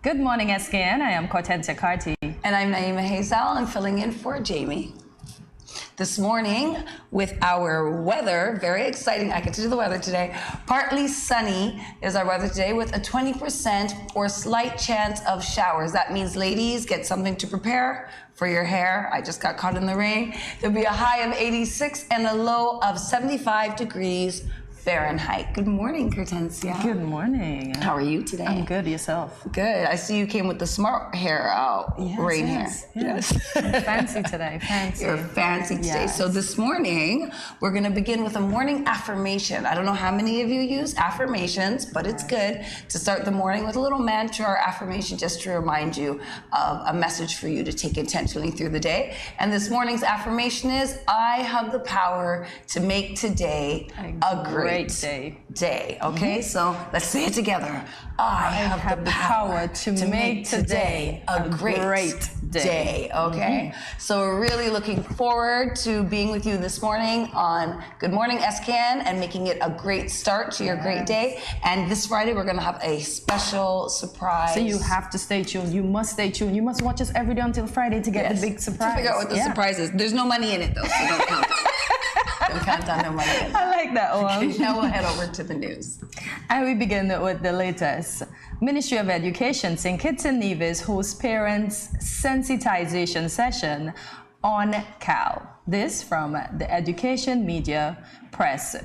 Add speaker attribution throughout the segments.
Speaker 1: Good morning, SKN. I am Cortensia Carty.
Speaker 2: And I'm Naima Hazel. I'm filling in for Jamie. This morning, with our weather, very exciting. I get to do the weather today. Partly sunny is our weather today with a 20% or slight chance of showers. That means, ladies, get something to prepare for your hair. I just got caught in the rain. There'll be a high of 86 and a low of 75 degrees Fahrenheit. Good morning, Cortensia.
Speaker 1: Good morning.
Speaker 2: How are you today?
Speaker 1: I'm good. Yourself?
Speaker 2: Good. I see you came with the smart hair out. Rain hair.
Speaker 1: Yes. Fancy today. Fancy.
Speaker 2: You're fancy today.
Speaker 1: Yes.
Speaker 2: So this morning, we're going to begin with a morning affirmation. I don't know how many of you use affirmations, but it's good to start the morning with a little mantra or affirmation just to remind you of a message for you to take intentionally through the day. And this morning's affirmation is, I have the power to make today a great day. Okay, so let's say it together. I have the power to make today a great day. Okay, so we're really looking forward to being with you this morning on Good Morning SKN and making it a great start to your great day. And this Friday, we're going to have a special surprise.
Speaker 1: So you have to stay tuned. You must stay tuned. You must watch us every day until Friday to get the big surprise.
Speaker 2: To figure out what the surprise is. There's no money in it, though, so don't count. Don't count on no money in it.
Speaker 1: I like that one.
Speaker 2: Okay, now we'll head over to the news.
Speaker 1: And we begin with the latest. Ministry of Education, St. Kitts and Nevis hosts parents sensitization session on CAL. This from the Education Media Press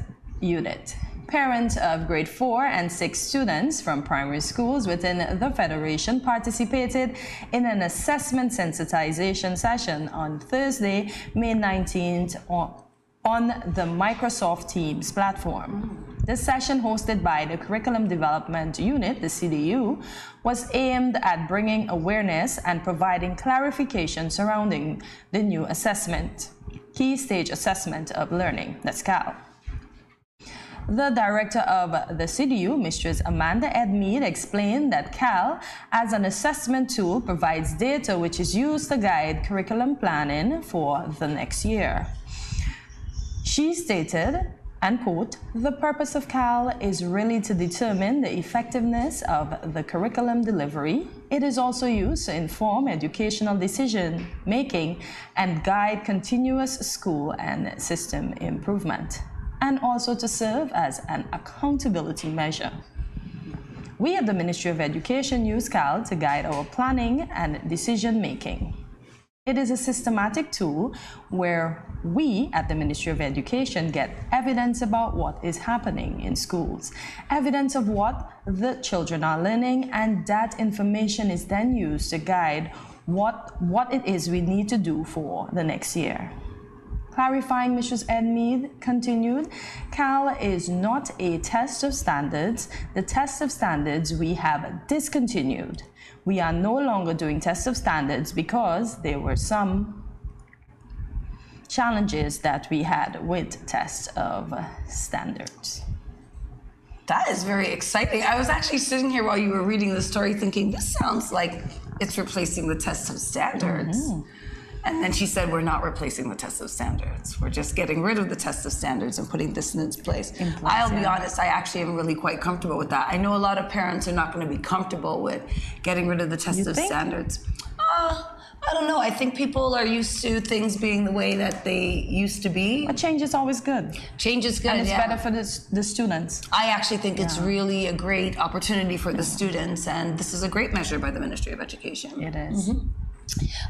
Speaker 1: Unit. Parents of grade 4 and 6 students from primary schools within the Federation participated in an assessment sensitization session on Thursday, May 19th on the Microsoft Teams platform. This session, hosted by the Curriculum Development Unit, the CDU, was aimed at bringing awareness and providing clarification surrounding the new assessment, Key Stage Assessment of Learning, that's CAL. The director of the CDU, Mistress Amanda Edmead, explained that CAL, as an assessment tool, provides data which is used to guide curriculum planning for the next year. She stated, and quote, the purpose of CAL is really to determine the effectiveness of the curriculum delivery. It is also used to inform educational decision making and guide continuous school and system improvement, and also to serve as an accountability measure. We at the Ministry of Education use CAL to guide our planning and decision making. It is a systematic tool where we at the Ministry of Education get evidence about what is happening in schools, evidence of what the children are learning, and that information is then used to guide what it is we need to do for the next year. Clarifying, Mrs. Edmead continued, CAL is not a test of standards. The test of standards we have discontinued. We are no longer doing tests of standards because there were some challenges that we had with tests of standards.
Speaker 2: That is very exciting. I was actually sitting here while you were reading the story thinking, this sounds like it's replacing the test of standards. And then she said, we're not replacing the test of standards. We're just getting rid of the test of standards and putting this in its place. I'll be honest, I actually am really quite comfortable with that. I know a lot of parents are not going to be comfortable with getting rid of the test of standards. I don't know. I think people are used to things being the way that they used to be.
Speaker 1: But change is always good.
Speaker 2: Change is good,
Speaker 1: and it's better for the students.
Speaker 2: I actually think it's really a great opportunity for the students, and this is a great measure by the Ministry of Education.
Speaker 1: It is.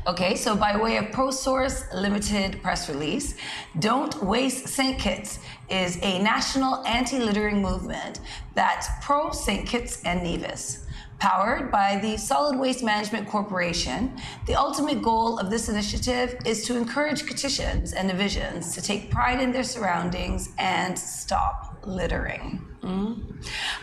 Speaker 2: Okay, so by way of ProSource limited press release, Don't Waste St. Kitts is a national anti-littering movement that's pro-St. Kitts and Nevis. Powered by the Solid Waste Management Corporation, the ultimate goal of this initiative is to encourage Kittitians and Nevisians to take pride in their surroundings and stop littering.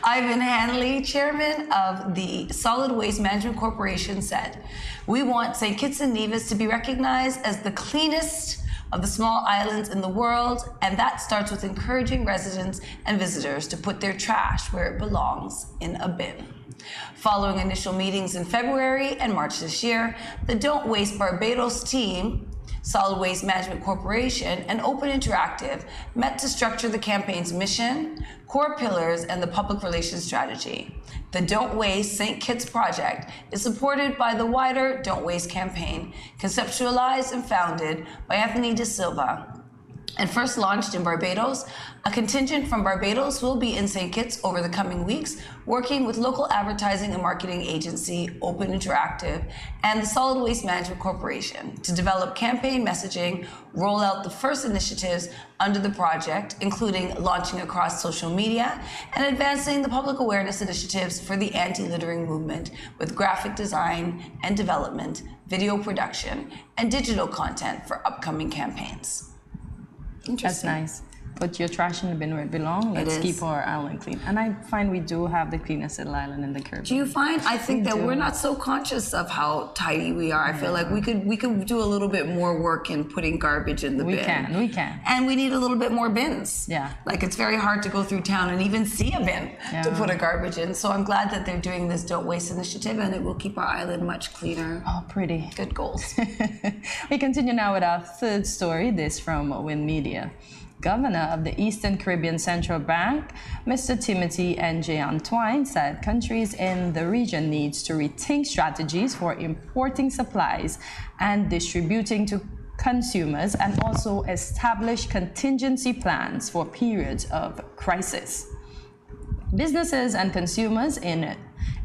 Speaker 2: Ivan Hanley, chairman of the Solid Waste Management Corporation, said, we want St. Kitts and Nevis to be recognized as the cleanest of the small islands in the world, and that starts with encouraging residents and visitors to put their trash where it belongs, in a bin. Following initial meetings in February and March this year, the Don't Waste Barbados team Solid Waste Management Corporation, and Open Interactive met to structure the campaign's mission, core pillars, and the public relations strategy. The Don't Waste St. Kitts project is supported by the wider Don't Waste campaign, conceptualized and founded by Anthony De Silva, and first launched in Barbados. A contingent from Barbados will be in St. Kitts over the coming weeks, working with local advertising and marketing agency Open Interactive and the Solid Waste Management Corporation to develop campaign messaging, roll out the first initiatives under the project, including launching across social media and advancing the public awareness initiatives for the anti-littering movement with graphic design and development, video production, and digital content for upcoming campaigns.
Speaker 1: That's nice. Put your trash in the bin where it belongs. Let's keep our island clean. And I find we do have the cleanest little island in the Caribbean.
Speaker 2: Do you find? I think that we're not so conscious of how tidy we are. I feel like we could do a little bit more work in putting garbage in the bin.
Speaker 1: We can.
Speaker 2: And we need a little bit more bins.
Speaker 1: Yeah.
Speaker 2: Like it's very hard to go through town and even see a bin to put a garbage in. So I'm glad that they're doing this Don't Waste initiative, and it will keep our island much cleaner.
Speaker 1: Oh, pretty.
Speaker 2: Good goals.
Speaker 1: We continue now with our third story, this from Win Media. Governor of the Eastern Caribbean Central Bank, Mr. Timothy N.J. Antoine, said countries in the region needs to rethink strategies for importing supplies and distributing to consumers, and also establish contingency plans for periods of crisis. Businesses and consumers in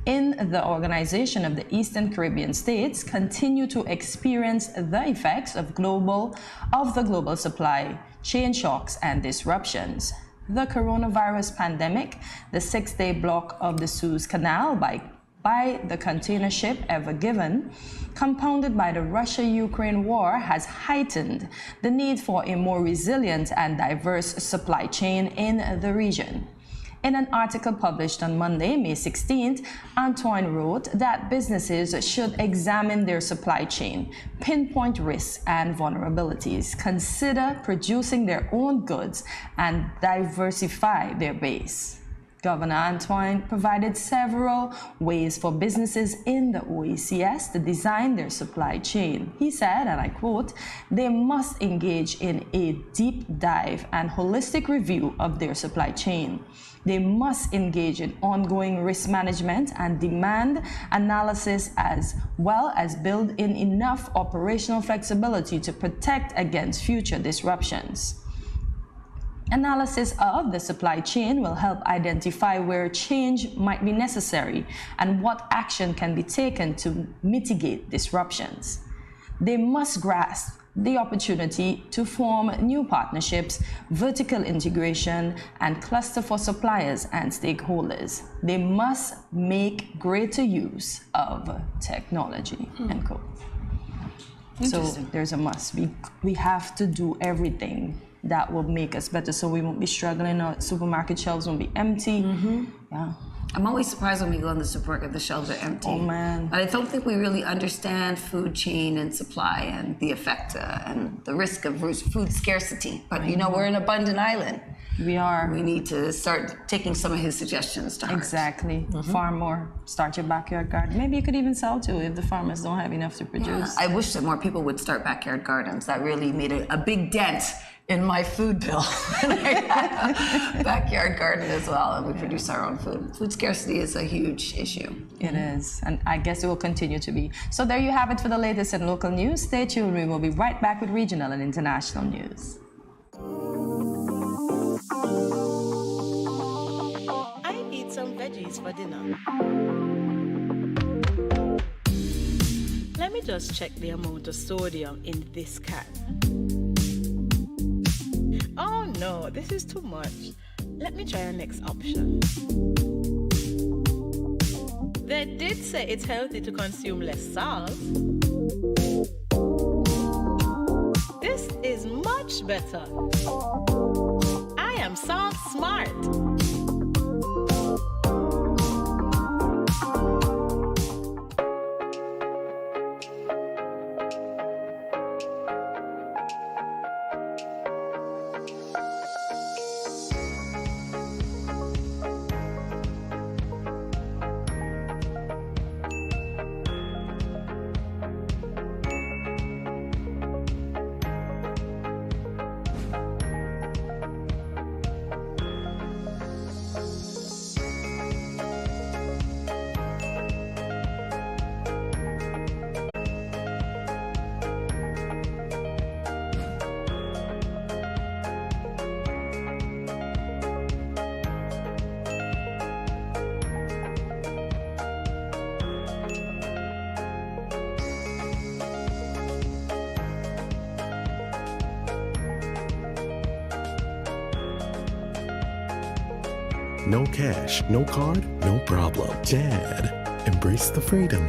Speaker 1: the Organization of the Eastern Caribbean States continue to experience the effects of the global supply chain shocks and disruptions. The coronavirus pandemic, the 6-day block of the Suez Canal by the container ship Ever Given, compounded by the Russia-Ukraine war, has heightened the need for a more resilient and diverse supply chain in the region. In an article published on Monday, May 16th, Antoine wrote that businesses should examine their supply chain, pinpoint risks and vulnerabilities, consider producing their own goods, and diversify their base. Governor Antoine provided several ways for businesses in the OECS to design their supply chain. He said, and I quote, "They must engage in a deep dive and holistic review of their supply chain. They must engage in ongoing risk management and demand analysis, as well as build in enough operational flexibility to protect against future disruptions. Analysis of the supply chain will help identify where change might be necessary and what action can be taken to mitigate disruptions. They must grasp the opportunity to form new partnerships, vertical integration, and cluster for suppliers and stakeholders. They must make greater use of technology." End quote. So there's a must. We have to do everything that will make us better, so we won't be struggling. Our supermarket shelves won't be empty. Yeah.
Speaker 2: I'm always surprised when we go in the supermarket, the shelves are empty.
Speaker 1: Oh man.
Speaker 2: I don't think we really understand food chain and supply and the effect and the risk of food scarcity. But you know, we're an abundant island.
Speaker 1: We are.
Speaker 2: We need to start taking some of his suggestions to heart.
Speaker 1: Exactly. Farm more. Start your backyard garden. Maybe you could even sell too if the farmers don't have enough to produce.
Speaker 2: I wish that more people would start backyard gardens. That really made a big dent in my food bill. Backyard garden as well, and we produce our own food. Food scarcity is a huge issue.
Speaker 1: It is, and I guess it will continue to be. So there you have it for the latest in local news. Stay tuned. We will be right back with regional and international news.
Speaker 3: I eat some veggies for dinner. Let me just check the amount of sodium in this can. Oh no, this is too much. Let me try our next option. They did say it's healthy to consume less salt. This is much better. I am salt smart.
Speaker 4: no cash, no card, no problem. Dad, embrace the freedom.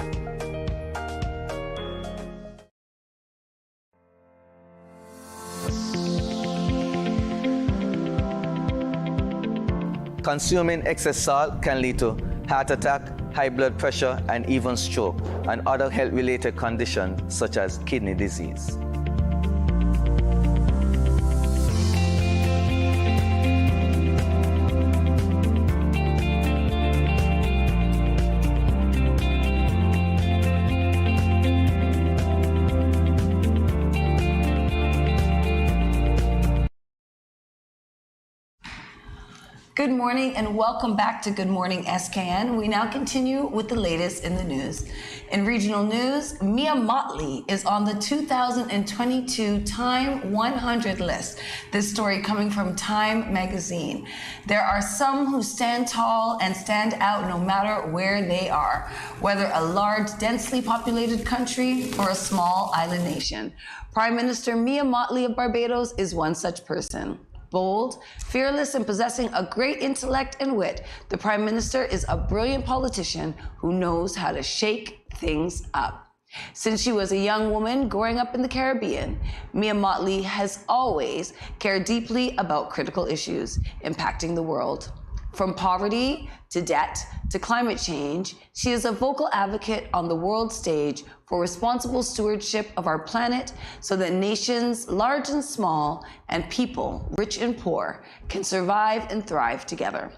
Speaker 5: Consuming excess salt can lead to heart attack, high blood pressure, and even stroke, and other health-related conditions such as kidney disease.
Speaker 2: Good morning and welcome back to Good Morning SKN. We now continue with the latest in the news. In regional news, Mia Mottley is on the 2022 Time 100 list. This story coming from Time magazine. There are some who stand tall and stand out no matter where they are, whether a large, densely populated country or a small island nation. Prime Minister Mia Mottley of Barbados is one such person. Bold, fearless, and possessing a great intellect and wit, the Prime Minister is a brilliant politician who knows how to shake things up. Since she was a young woman growing up in the Caribbean, Mia Mottley has always cared deeply about critical issues impacting the world. From poverty to debt to climate change, she is a vocal advocate on the world stage for responsible stewardship of our planet so that nations, large and small, and people, rich and poor, can survive and thrive together.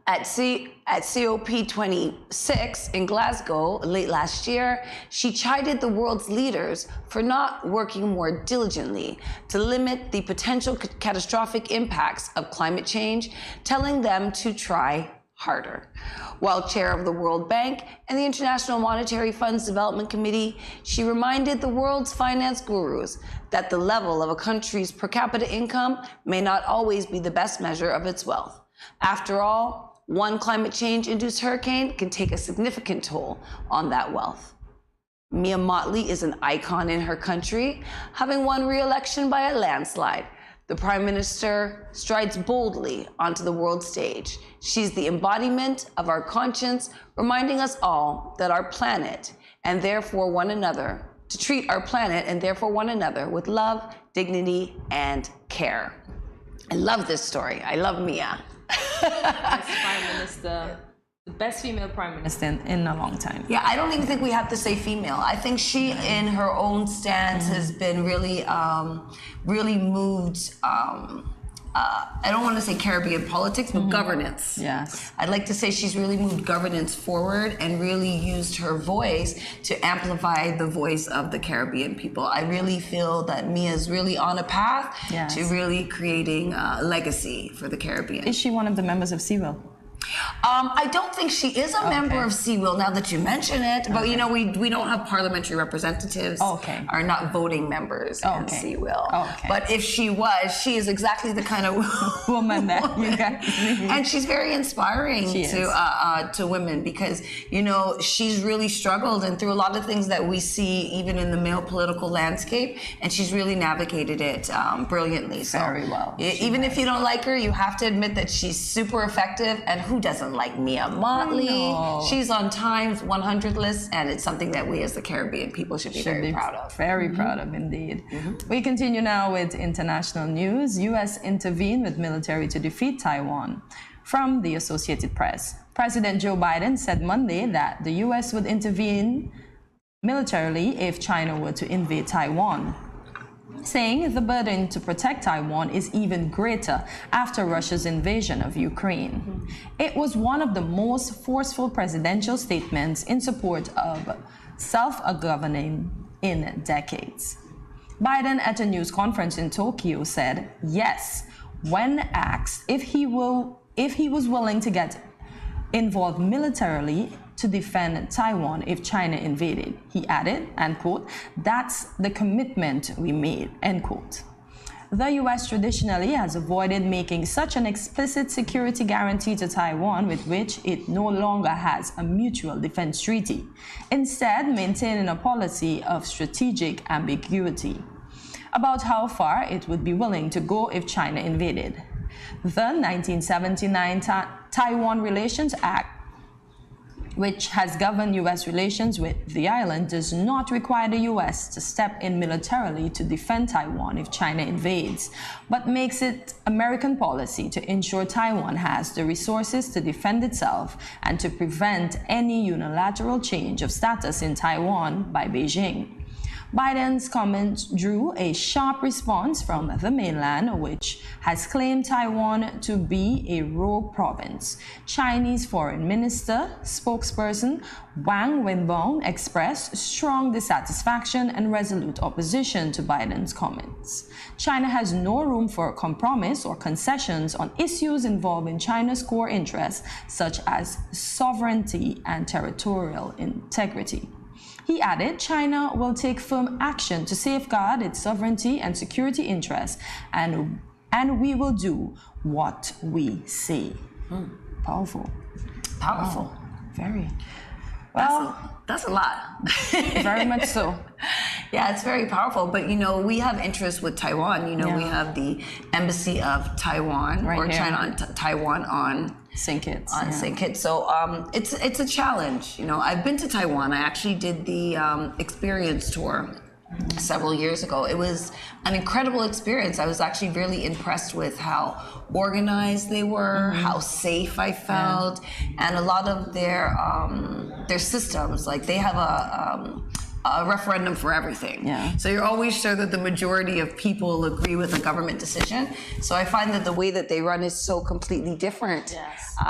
Speaker 2: At COP26 in Glasgow late last year, she chided the world's leaders for not working more diligently to limit the potential catastrophic impacts of climate change, telling them to try harder. While chair of the World Bank and the International Monetary Fund's Development Committee, she reminded the world's finance gurus that the level of a country's per capita income may not always be the best measure of its wealth. After all, one climate change-induced hurricane can take a significant toll on that wealth. Mia Mottley is an icon in her country, having won re-election by a landslide. The Prime Minister strides boldly onto the world stage. She's the embodiment of our conscience, reminding us all that our planet, and therefore one another, to treat our planet and therefore one another with love, dignity, and care. I love this story. I love Mia.
Speaker 1: Best Prime Minister, the best female Prime Minister in a long time.
Speaker 2: Yeah, I don't even think we have to say female. I think she, in her own stance, has been really, really moved. I don't want to say Caribbean politics, but governance.
Speaker 1: Yes.
Speaker 2: I'd like to say she's really moved governance forward and really used her voice to amplify the voice of the Caribbean people. I really feel that Mia's really on a path to really creating a legacy for the Caribbean.
Speaker 1: Is she one of the members of CWIL?
Speaker 2: I don't think she is a member of CWIL now that you mention it, but you know, we don't have parliamentary representatives are not voting members in CWIL. But if she was, she is exactly the kind of
Speaker 1: woman that you guys need.
Speaker 2: And she's very inspiring to women because, you know, she's really struggled and through a lot of things that we see even in the male political landscape, and she's really navigated it brilliantly. So
Speaker 1: very well.
Speaker 2: Even if you don't like her, you have to admit that she's super effective, and who doesn't like Mia Mottley? She's on Time's 100 list, and it's something that we as the Caribbean people should be very proud of.
Speaker 1: Very proud of indeed. We continue now with international news. U.S. intervened with military to defeat Taiwan. From the Associated Press, President Joe Biden said Monday that the U.S. would intervene militarily if China were to invade Taiwan, saying the burden to protect Taiwan is even greater after Russia's invasion of Ukraine. It was one of the most forceful presidential statements in support of self-governing in decades. Biden at a news conference in Tokyo said yes when asked if he was willing to get involved militarily to defend Taiwan if China invaded. He added, and quote, "That's the commitment we made," end quote. The U.S. traditionally has avoided making such an explicit security guarantee to Taiwan with which it no longer has a mutual defense treaty, instead maintaining a policy of strategic ambiguity about how far it would be willing to go if China invaded. The 1979 Taiwan Relations Act, which has governed U.S. relations with the island, does not require the U.S. to step in militarily to defend Taiwan if China invades, but makes it American policy to ensure Taiwan has the resources to defend itself and to prevent any unilateral change of status in Taiwan by Beijing. Biden's comments drew a sharp response from the mainland, which has claimed Taiwan to be a rogue province. Chinese Foreign Minister spokesperson Wang Wenbin expressed strong dissatisfaction and resolute opposition to Biden's comments. China has no room for compromise or concessions on issues involving China's core interests, such as sovereignty and territorial integrity. He added, China will take firm action to safeguard its sovereignty and security interests, and we will do what we say. Powerful.
Speaker 2: Powerful.
Speaker 1: Wow. Very. Well,
Speaker 2: that's a lot.
Speaker 1: Very much so.
Speaker 2: Yeah, it's very powerful. But, you know, we have interests with Taiwan. You know, we have the Embassy of Taiwan,
Speaker 1: right
Speaker 2: or
Speaker 1: here.
Speaker 2: China on Taiwan on
Speaker 1: St. Kitts.
Speaker 2: St. Kitts. So it's a challenge. You know, I've been to Taiwan. I actually did the experience tour several years ago. It was an incredible experience. I was actually really impressed with how organized they were, how safe I felt, and a lot of their systems. Like they have a referendum for everything.
Speaker 1: Yeah.
Speaker 2: So you're always sure that the majority of people agree with a government decision. So I find that the way that they run is so completely different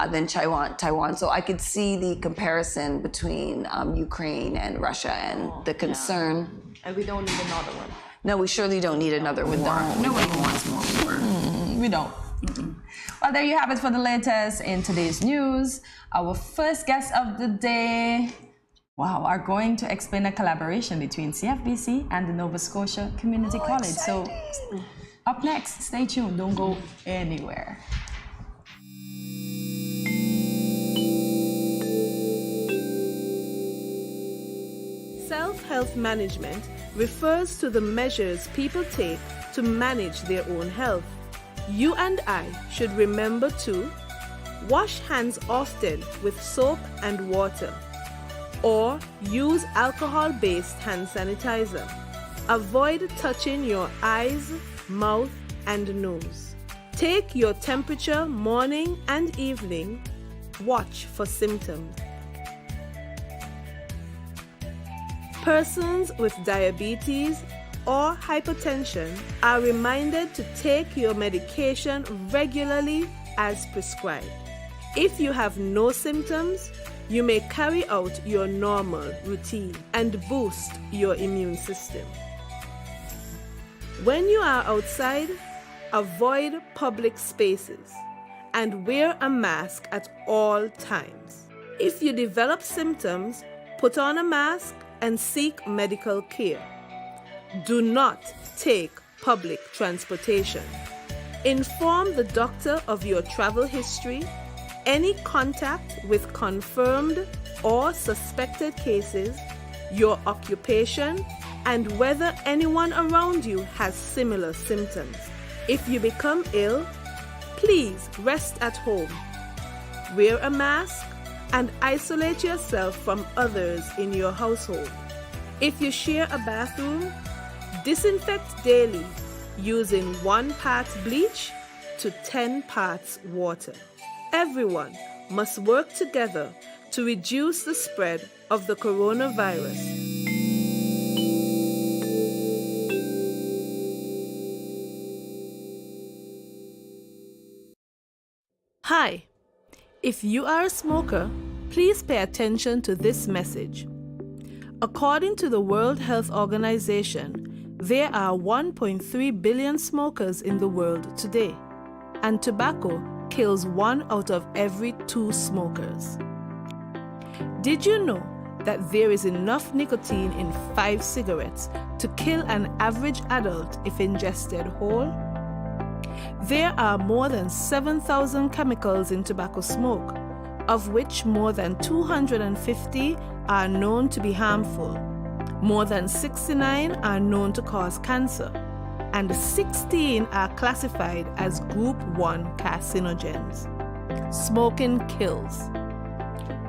Speaker 2: than Taiwan. So I could see the comparison between Ukraine and Russia and the concern.
Speaker 3: And we don't need another one.
Speaker 2: No, we surely don't need another war. Nobody wants more war.
Speaker 1: We don't. Well, there you have it for the latest in today's news. Our first guest of the day, are going to explain a collaboration between CFBC and the Nova Scotia Community College.
Speaker 2: Exciting.
Speaker 1: So up next, stay tuned, don't go anywhere.
Speaker 3: Self-health management refers to the measures people take to manage their own health. You and I should remember to wash hands often with soap and water, or use alcohol-based hand sanitizer. Avoid touching your eyes, mouth, and nose. Take your temperature morning and evening. Watch for symptoms. Persons with diabetes or hypertension are reminded to take your medication regularly as prescribed. If you have no symptoms, you may carry out your normal routine and boost your immune system. When you are outside, avoid public spaces and wear a mask at all times. If you develop symptoms, put on a mask and seek medical care. Do not take public transportation. Inform the doctor of your travel history, any contact with confirmed or suspected cases, your occupation, and whether anyone around you has similar symptoms. If you become ill, please rest at home. Wear a mask and isolate yourself from others in your household. If you share a bathroom, disinfect daily using 1 part bleach to 10 parts water. Everyone must work together to reduce the spread of the coronavirus. Hi, if you are a smoker, please pay attention to this message. According to the World Health Organization, there are 1.3 billion smokers in the world today, and tobacco kills 1 out of every 2 smokers. Did you know that there is enough nicotine in 5 cigarettes to kill an average adult if ingested whole? There are more than 7,000 chemicals in tobacco smoke, of which more than 250 are known to be harmful. More than 69 are known to cause cancer. and 16 are classified as Group 1 carcinogens. Smoking kills.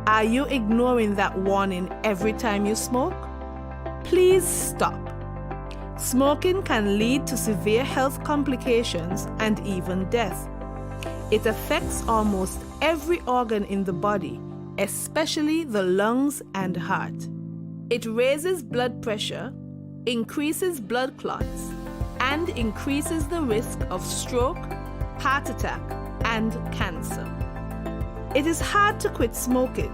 Speaker 3: Are you ignoring that warning every time you smoke? Please stop. Smoking can lead to severe health complications and even death. It affects almost every organ in the body, especially the lungs and heart. It raises blood pressure, increases blood clots, and increases the risk of stroke, heart attack, and cancer. It is hard to quit smoking,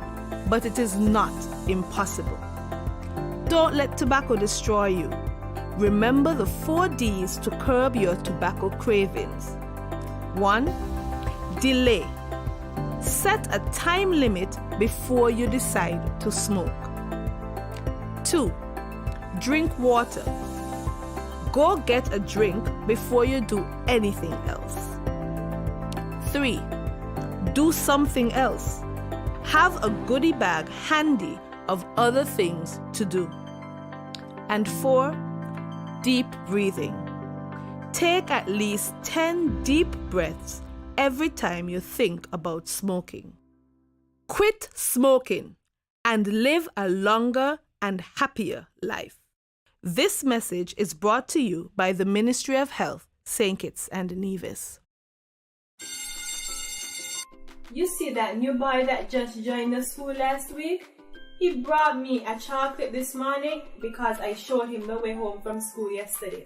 Speaker 3: but it is not impossible. Don't let tobacco destroy you. Remember the 4 Ds to curb your tobacco cravings. 1. Delay. Set a time limit before you decide to smoke. 2. Drink water. Go get a drink before you do anything else. 3. Do something else. Have a goodie bag handy of other things to do. And 4. Deep breathing. Take at least 10 deep breaths every time you think about smoking. Quit smoking and live a longer and happier life. This message is brought to you by the Ministry of Health, St. Kitts and Nevis.
Speaker 6: You see that new boy that just joined the school last week? He brought me a chocolate this morning because I showed him the way home from school yesterday.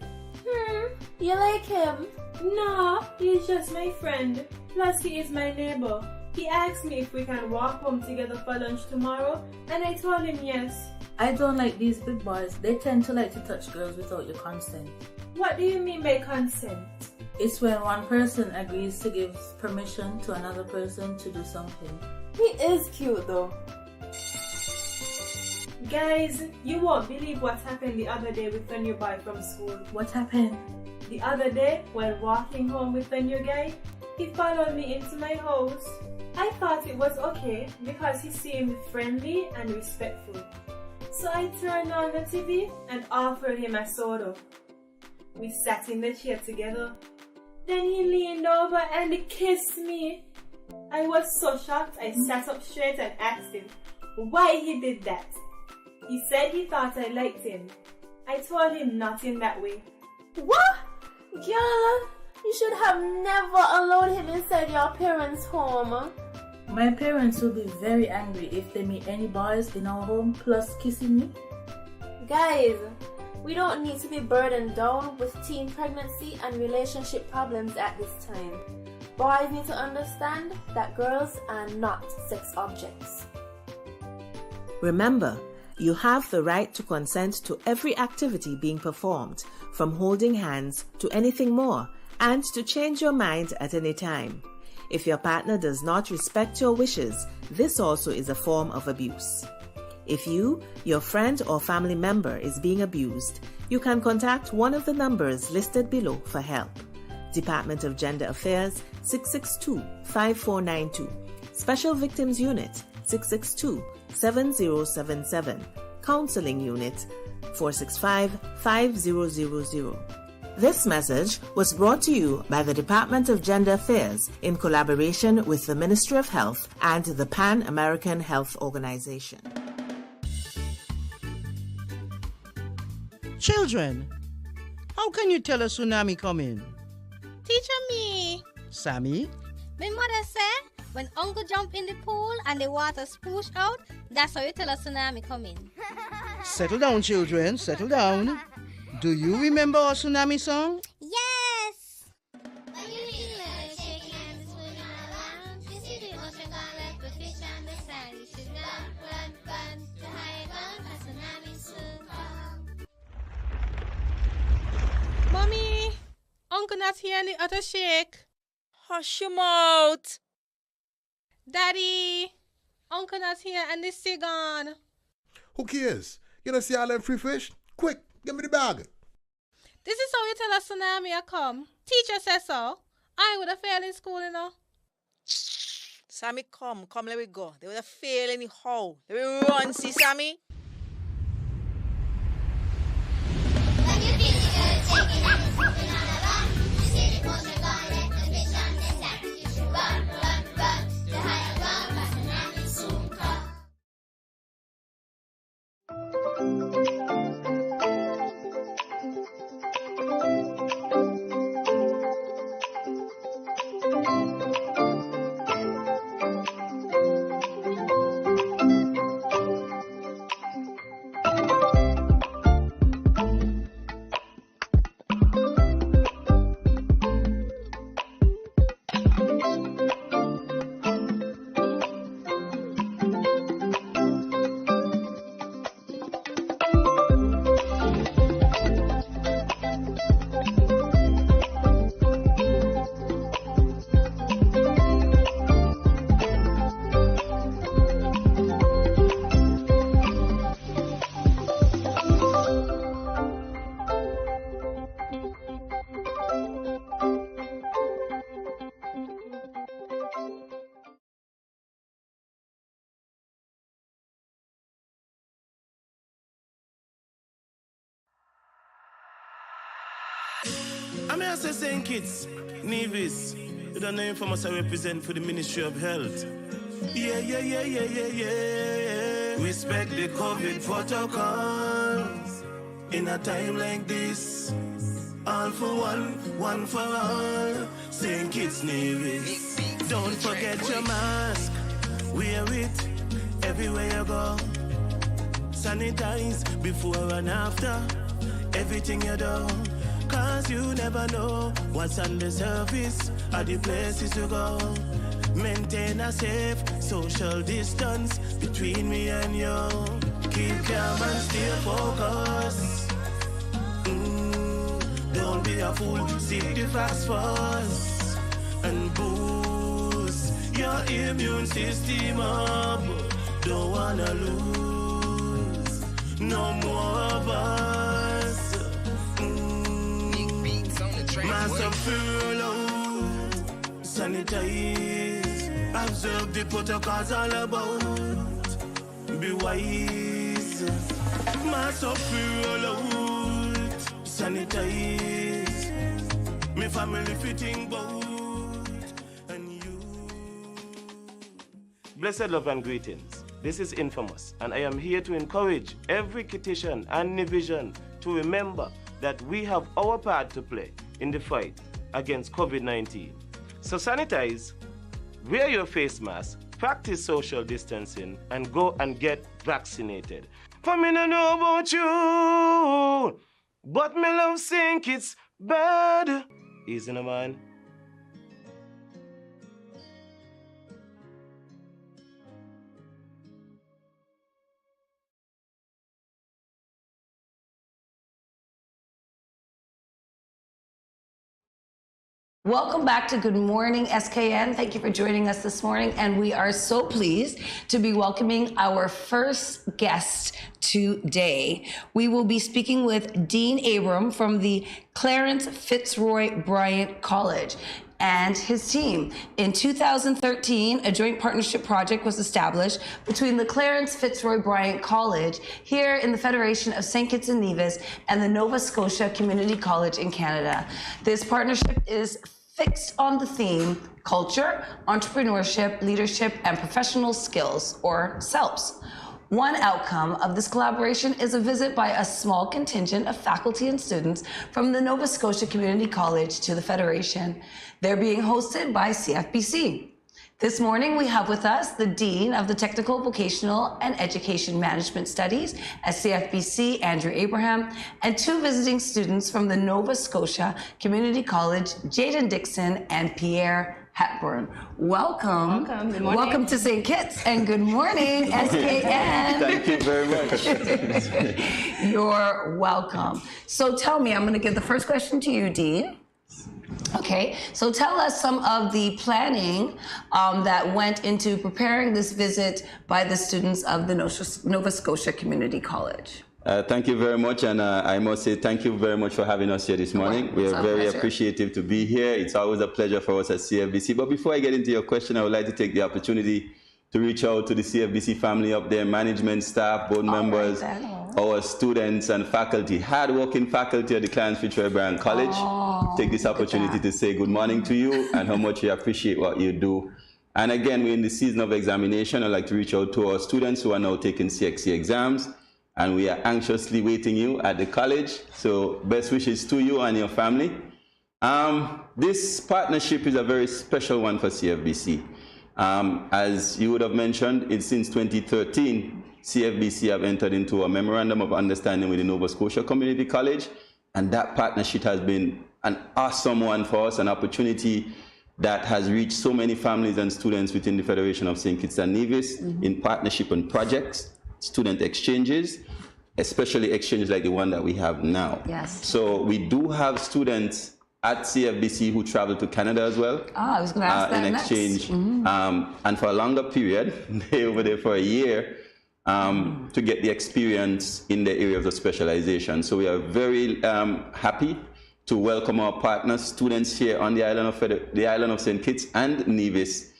Speaker 7: You like him?
Speaker 6: No, he's just my friend. Plus, he is my neighbor. He asked me if we can walk home together for lunch tomorrow, and I told him yes.
Speaker 7: I don't like these big boys. They tend to like to touch girls without your consent.
Speaker 6: What do you mean by consent?
Speaker 7: It's when one person agrees to give permission to another person to do something.
Speaker 6: He is cute though. Guys, you won't believe what happened the other day with the new boy from school.
Speaker 7: What happened?
Speaker 6: The other day, while walking home with the new guy, he followed me into my house. I thought it was okay because he seemed friendly and respectful. So I turned on the TV and offered him a soda. We sat in the chair together. Then he leaned over and kissed me. I was so shocked I sat up straight and asked him why he did that. He said he thought I liked him. I told him not in that way.
Speaker 7: What? Girl, you should have never allowed him inside your parents' home. My parents will be very angry if they meet any boys in our home plus kissing me.
Speaker 8: Guys, we don't need to be burdened down with teen pregnancy and relationship problems at this time. Boys need to understand that girls are not sex objects.
Speaker 9: Remember, you have the right to consent to every activity being performed, from holding hands to anything more, and to change your mind at any time. If your partner does not respect your wishes, this also is a form of abuse. If you, your friend or family member is being abused, you can contact one of the numbers listed below for help. Department of Gender Affairs 662-5492, Special Victims Unit 662-7077, Counseling Unit 465-5000. This message was brought to you by the Department of Gender Affairs in collaboration with the Ministry of Health and the Pan American Health Organization.
Speaker 10: Children, how can you tell a tsunami coming?
Speaker 11: Teacher me.
Speaker 10: Sammy?
Speaker 11: My mother said when uncle jump in the pool and the water spoosh out, that's how you tell a tsunami coming.
Speaker 10: Settle down, children, settle down. Do you remember our tsunami song?
Speaker 11: Yes!
Speaker 12: Mommy, Uncle not here and the other shake.
Speaker 13: Hush your mouth.
Speaker 12: Daddy, Uncle not here and the sea gone.
Speaker 14: Who cares? You don't see all them free fish? Quick, give me the bag.
Speaker 12: This is how you tell a tsunami I come. Teacher says so. I would have failed in school, you know.
Speaker 13: Sammy, come, let me go. They would have failed anyhow. Let me run, see, Sammy.
Speaker 15: When you feel the urge, I may say St. Kitts, Nevis, you don't know for us I represent for the Ministry of Health. Yeah. Respect the COVID protocols. In a time like this, all for one for all. St. Kitts, Nevis. Don't forget your mask. Wear it everywhere you go. Sanitize before and after everything you do. Cause you never know what's on the surface or the places to go. Maintain a safe social distance between me and you. Keep calm and stay focused. Don't be a fool, seek the facts first. And boost your immune system up. Don't wanna lose no more of us. Mask up, furlough, sanitize, observe the protocols all about. Be wise. Mask up, furlough, sanitize. Me family fitting boat. And you.
Speaker 16: Blessed love and greetings. This is Infamous, and I am here to encourage every Kittitian and Nivision to remember that we have our part to play in the fight against COVID-19. So sanitize, wear your face mask, practice social distancing, and go and get vaccinated. For me no know about you, but me love St. Kitts bad. Easy no man.
Speaker 2: Welcome back to Good Morning SKN. Thank you for joining us this morning, and we are so pleased to be welcoming our first guest today. We will be speaking with Dean Abram from the Clarence Fitzroy Bryant College and his team. In 2013, a joint partnership project was established between the Clarence Fitzroy Bryant College here in the Federation of St. Kitts and Nevis and the Nova Scotia Community College in Canada. This partnership is fixed on the theme culture, entrepreneurship, leadership, and professional skills, or SELPS. One outcome of this collaboration is a visit by a small contingent of faculty and students from the Nova Scotia Community College to the Federation. They're being hosted by CFBC. This morning, we have with us the Dean of the Technical, Vocational, and Education Management Studies at CFBC, Andrew Abraham, and two visiting students from the Nova Scotia Community College, Jaden Dixon and Pierre Hepburn. Welcome.
Speaker 1: Welcome. Good morning.
Speaker 2: Welcome to St. Kitts and good morning, SKN.
Speaker 17: Thank you very much.
Speaker 2: You're welcome. So tell me, I'm going to give the first question to you, Dean. Okay, so tell us some of the planning that went into preparing this visit by the students of the Nova Scotia Community College.
Speaker 17: Thank you very much, and I must say thank you very much for having us here this morning. We are very appreciative to be here. It's always a pleasure for us at CFBC. But before I get into your question, I would like to take the opportunity to reach out to the CFBC family up there, management, staff, board members, our students and faculty, hard-working faculty at the Clarence Fitzgerald College, take this opportunity to say good morning to you and how much we appreciate what you do. And again, we're in the season of examination. I'd like to reach out to our students who are now taking CXC exams, and we are anxiously waiting you at the college. So best wishes to you and your family. This partnership is a very special one for CFBC. As you would have mentioned, it's since 2013, CFBC have entered into a memorandum of understanding with the Nova Scotia Community College, and that partnership has been an awesome one for us, an opportunity that has reached so many families and students within the Federation of St. Kitts and Nevis in partnership on projects, student exchanges, especially exchanges like the one that we have now.
Speaker 2: Yes.
Speaker 17: So we do have students at CFBC who travel to Canada as well.
Speaker 2: I was going to ask that
Speaker 17: in exchange. And for a longer period, they're over there for a year to get the experience in the areas of specialization. So we are very happy to welcome our partners, students here on the island of St. Kitts and Nevis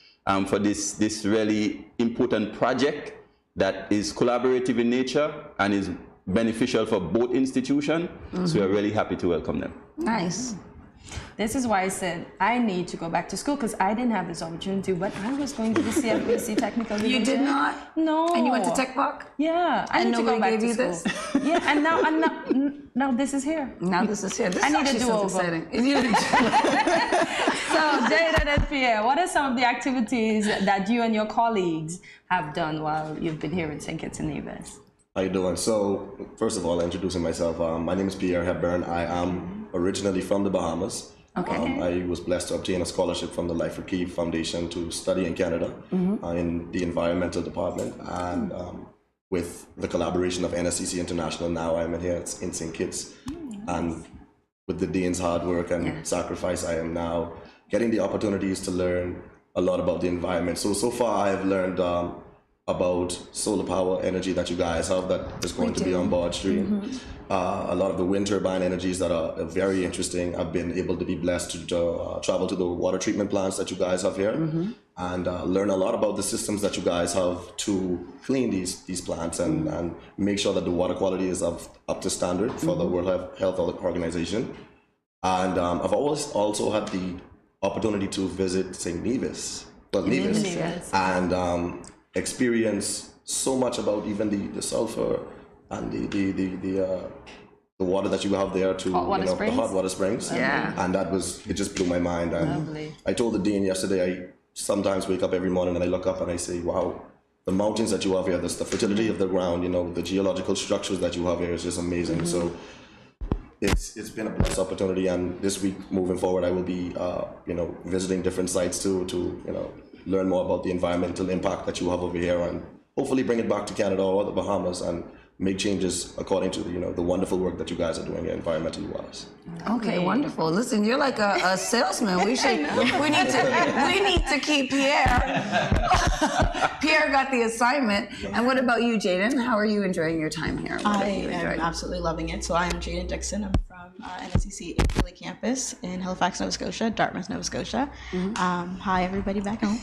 Speaker 17: for this really important project that is collaborative in nature and is beneficial for both institutions. So we are really happy to welcome them.
Speaker 2: Nice.
Speaker 1: This is why I said I need to go back to school, because I didn't have this opportunity, but I was going to the CFBC Technical Division.
Speaker 2: You did not?
Speaker 1: No.
Speaker 2: And you went to Tech Park?
Speaker 1: Yeah. I need to go back to school.
Speaker 2: This?
Speaker 1: Yeah, and now this is here.
Speaker 2: Now this is here. This
Speaker 1: I need to do over.
Speaker 2: Exciting.
Speaker 1: So, Jaden and Pierre, what are some of the activities that you and your colleagues have done while you've been here in St. Kitts and Nevis?
Speaker 18: How you doing? So, first of all, introducing myself, my name is Pierre Hepburn. I am originally from the Bahamas.
Speaker 2: Okay.
Speaker 18: I was blessed to obtain a scholarship from the Life for Key Foundation to study in Canada in the environmental department. And with the collaboration of NSCC International, now I'm here in St. Kitts. And with the Dean's hard work and sacrifice, I am now getting the opportunities to learn a lot about the environment. So far I've learned about solar power energy that you guys have that is going to be on board stream. A lot of the wind turbine energies that are very interesting. I've been able to be blessed to travel to the water treatment plants that you guys have here and learn a lot about the systems that you guys have to clean these plants and make sure that the water quality is up to standard for the World Health Organization. And I've always also had the opportunity to visit St. Nevis, and experience so much about even the sulfur and the water that you have there to the hot water springs. And it just blew my mind. And I told the Dean yesterday, I sometimes wake up every morning and I look up and I say, wow, the mountains that you have here, the fertility of the ground, the geological structures that you have here is just amazing. So it's been a blessed opportunity, and this week moving forward I will be visiting different sites to learn more about the environmental impact that you have over here, and hopefully bring it back to Canada or the Bahamas and make changes according to the wonderful work that you guys are doing environmentally wise.
Speaker 2: Okay, wonderful. Listen, you're like a salesman. We need to keep Pierre. Pierre got the assignment. And what about you, Jaden? How are you enjoying your time here?
Speaker 19: I am absolutely loving it. So I am Jaden Dixon. I'm from NSCC Philly campus in Halifax, Nova Scotia, Dartmouth, Nova Scotia. Hi, everybody back home.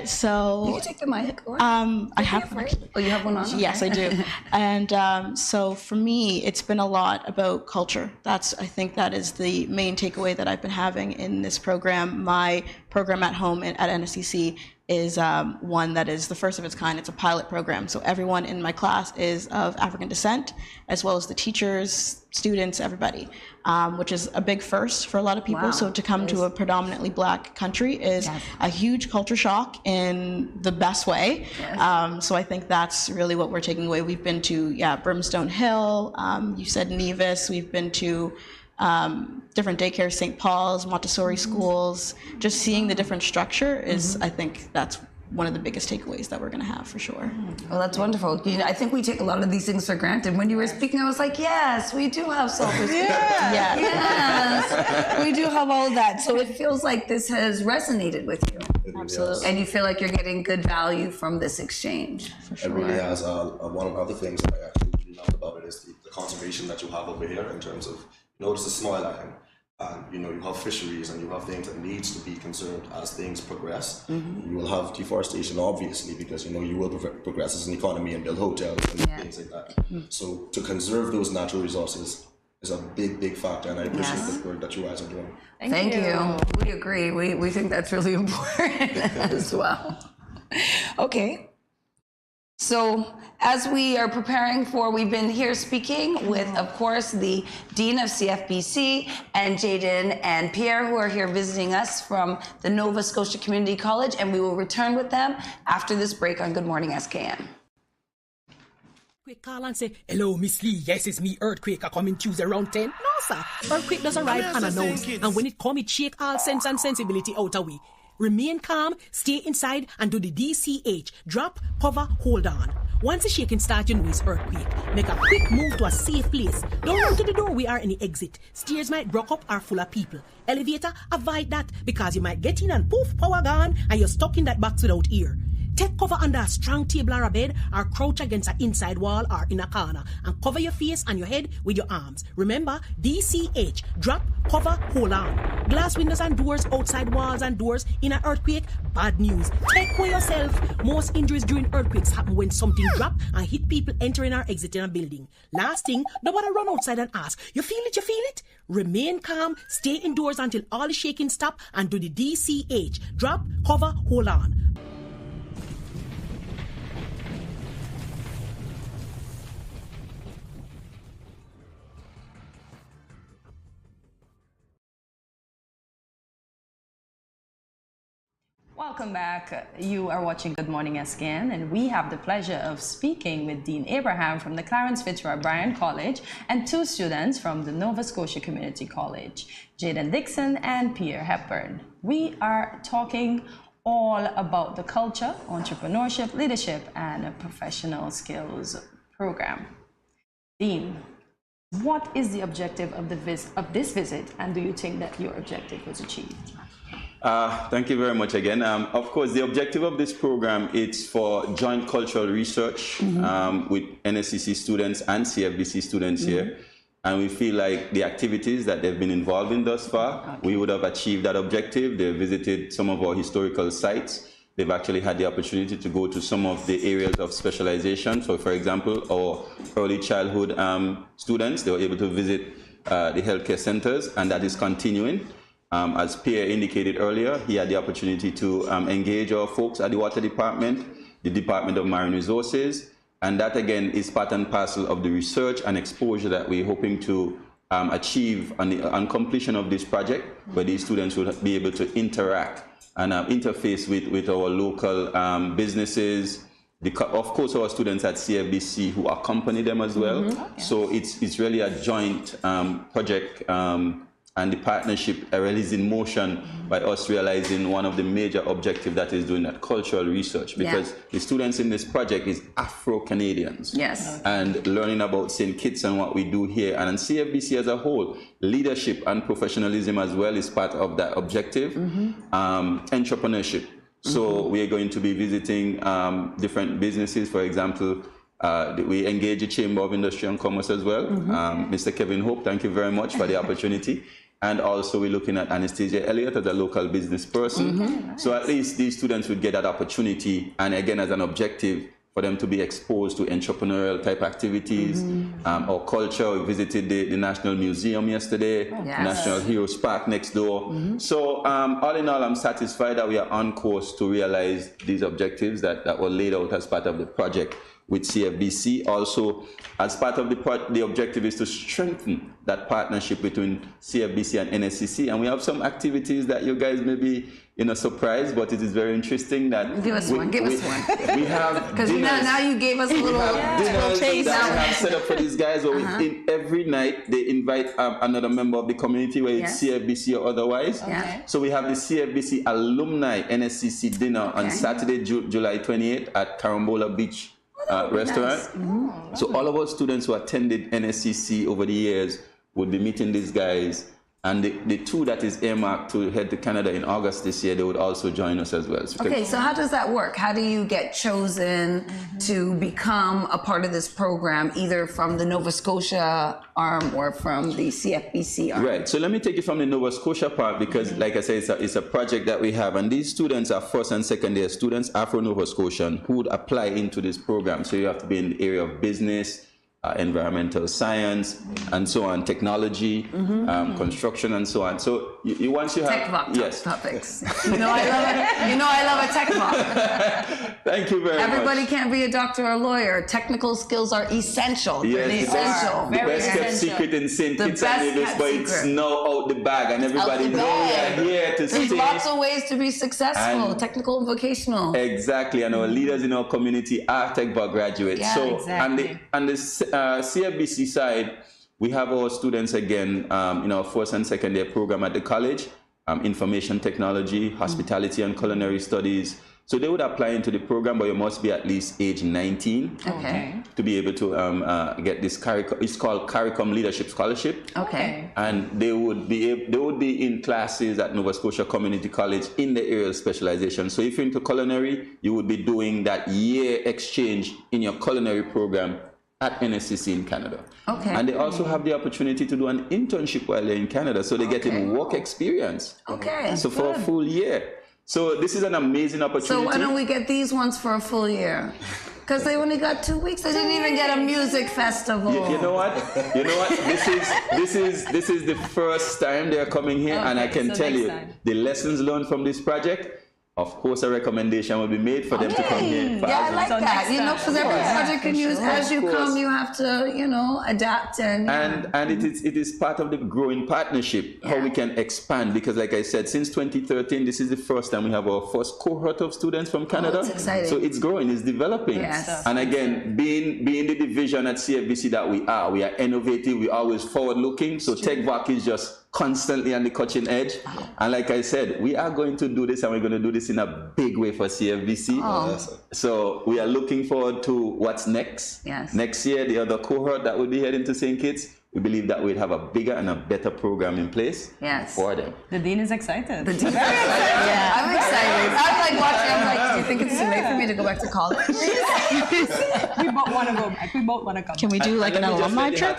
Speaker 19: So
Speaker 2: you can take the mic.
Speaker 19: I have.
Speaker 2: Oh, you have one on?
Speaker 19: Yes, I do. And so for me, it's been a lot about culture. I think that is the main takeaway that I've been having in this program. My program at home at NSCC is one that is the first of its kind. It's a pilot program. So everyone in my class is of African descent, as well as the teachers, students, everybody, which is a big first for a lot of people. Wow. So to come to a predominantly Black country is a huge culture shock in the best way. Yes. So I think that's really what we're taking away. We've been to, Brimstone Hill, you said Nevis, we've been to different daycares, St. Paul's, Montessori schools. Just seeing the different structure is, I think that's one of the biggest takeaways that we're going to have for sure.
Speaker 2: Well, that's wonderful. I think we take a lot of these things for granted. When you were speaking, I was like, yes, we do have self-respect. Yes, we do have all of that. So it feels like this has resonated with you.
Speaker 18: Absolutely.
Speaker 2: And you feel like you're getting good value from this exchange. For sure.
Speaker 18: It really has. One of the other things that I actually really loved about it is the conservation that you have over here in terms of, it's a small island. and you have fisheries and you have things that needs to be conserved as things progress. You will have deforestation, obviously, because you will progress as an economy and build hotels and things like that. So to conserve those natural resources is a big factor, and I appreciate the work that you guys are doing.
Speaker 2: Thank you. We agree. We think that's really important as well. Okay. So as we are preparing we've been here speaking with, of course, the Dean of CFBC and Jaden and Pierre, who are here visiting us from the Nova Scotia Community College, and we will return with them after this break on Good Morning SKN.
Speaker 20: Quick call and say, hello, Miss Lee. Yes, it's me, Earthquake. I coming Tuesday around 10. No, sir. Earthquake does arrive unannounced. And when it come, it shake all sense and sensibility out of we. Remain calm, stay inside, and do the DCH. Drop, cover, hold on. Once the shaking starts, you know it's earthquake. Make a quick move to a safe place. Don't run to the door, we are in the exit. Stairs might block up or full of people. Elevator, avoid that because you might get in and poof, power gone, and you're stuck in that box without ear. Take cover under a strong table or a bed, or crouch against an inside wall or in a corner, and cover your face and your head with your arms. Remember, DCH, drop, cover, hold on. Glass windows and doors, outside walls and doors in an earthquake, bad news. Take care yourself. Most injuries during earthquakes happen when something drop and hit people entering or exiting a building. Last thing, nobody run outside and ask, you feel it, you feel it? Remain calm, stay indoors until all the shaking stop, and do the DCH, drop, cover, hold on.
Speaker 1: Welcome back. You are watching Good Morning SKN, and we have the pleasure of speaking with Dean Abraham from the Clarence Fitzroy Bryan College and two students from the Nova Scotia Community College, Jaden Dixon and Pierre Hepburn. We are talking all about the culture, entrepreneurship, leadership, and a professional skills program. Dean, what is the objective of this visit, and do you think that your objective was achieved?
Speaker 17: Thank you very much again. Of course, the objective of this program is for joint cultural research with NSCC students and CFBC students here. And we feel like the activities that they've been involved in thus far, we would have achieved that objective. They've visited some of our historical sites. They've actually had the opportunity to go to some of the areas of specialization. So, for example, our early childhood students, they were able to visit the healthcare centers, and that is continuing. As Pierre indicated earlier, he had the opportunity to engage our folks at the Water Department, the Department of Marine Resources, and that again is part and parcel of the research and exposure that we're hoping to achieve on completion of this project, where these students will be able to interact and interface with our local businesses, of course our students at CFBC who accompany them as well. So it's really a joint project, and the partnership really is in motion by us realizing one of the major objectives that is doing that cultural research, because the students in this project is Afro-Canadians.
Speaker 2: Yes.
Speaker 17: And learning about St. Kitts and what we do here, and in CFBC as a whole, leadership and professionalism as well is part of that objective. Entrepreneurship. So we are going to be visiting different businesses. For example, we engage the Chamber of Industry and Commerce as well. Mr. Kevin Hope, thank you very much for the opportunity. And also we're looking at Anastasia Elliott as a local business person. So at least these students would get that opportunity, and again as an objective for them to be exposed to entrepreneurial type activities or culture. We visited the National Museum yesterday, National Heroes Park next door. So all in all, I'm satisfied that we are on course to realize these objectives that were laid out as part of the project with CFBC. Also, as part of the objective is to strengthen that partnership between CFBC and NSCC. And we have some activities that you guys may be surprised, but it is very interesting that
Speaker 2: give us one.
Speaker 17: We have
Speaker 2: because now you gave us a little
Speaker 17: dinners that we have set up for these guys. Where every night they invite another member of the community, whether it's CFBC or otherwise. So we have the CFBC Alumni NSCC dinner on Saturday, July 28th at Carambola Beach restaurant. So all of our students who attended NSCC over the years would be meeting these guys And the two that is earmarked to head to Canada in August this year, they would also join us as well.
Speaker 2: Okay, so how does that work? How do you get chosen to become a part of this program, either from the Nova Scotia arm or from the CFBC arm?
Speaker 17: Right, so let me take it from the Nova Scotia part because, like I said, it's a project that we have. And these students are first and second year students, Afro-Nova Scotian, who would apply into this program. So you have to be in the area of business, environmental science, and so on, technology, construction, and so on. So once you have
Speaker 2: topics. You know I love a tech talk.
Speaker 17: Thank you very much.
Speaker 2: Everybody can't be a doctor or a lawyer. Technical skills are essential.
Speaker 17: Yes,
Speaker 2: essential.
Speaker 17: The best kept secret in St. Kitts and Nevis, but it's now out the bag, and everybody knows we are here to stay.
Speaker 2: There's lots of ways to be successful, technical and vocational.
Speaker 17: Exactly, and our leaders in our community are Tech Bar graduates.
Speaker 2: Yeah,
Speaker 17: so,
Speaker 2: exactly.
Speaker 17: and the CFBC side, we have our students again in our first and second year program at the college, information technology, hospitality and culinary studies. So they would apply into the program, but you must be at least age 19 to be able to get this it's called CARICOM Leadership Scholarship.
Speaker 2: Okay.
Speaker 17: And they would be in classes at Nova Scotia Community College in the area of specialization. So if you're into culinary, you would be doing that year exchange in your culinary program at NSCC in Canada.
Speaker 2: Okay.
Speaker 17: And they also have the opportunity to do an internship while they're in Canada, so they get in work experience.
Speaker 2: Okay.
Speaker 17: So for a full year. So this is an amazing opportunity.
Speaker 2: So why don't we get these ones for a full year? Because they only got 2 weeks. They didn't even get a music festival.
Speaker 17: You know what? This is the first time they're coming here, and I can tell you the lessons learned from this project. Of course, a recommendation will be made for them to come here.
Speaker 2: Yeah, I like that. Because every project can use, as you come, you have to, adapt and
Speaker 17: it is part of the growing partnership, how we can expand. Because like I said, since 2013, this is the first time we have our first cohort of students from Canada.
Speaker 2: That's exciting.
Speaker 17: So it's growing, it's developing.
Speaker 2: Yes.
Speaker 17: And again, being the division at CFBC that we are innovative, we're always forward looking. So TechVac is just constantly on the cutting edge. And like I said, we are going to do this, and we're going to do this in a big way for CFBC. So we are looking forward to what's next.
Speaker 2: Yes.
Speaker 17: Next year, the other cohort that will be heading to St. Kitts, we believe that we'll have a bigger and a better program in place for them.
Speaker 1: The dean is excited.
Speaker 2: The dean is excited. Yeah, I'm excited. I'm like watching. I'm like, do you think it's too late for me to go back to college?
Speaker 1: We both want to go back. We both want to come.
Speaker 19: Can we do like an alumni trip?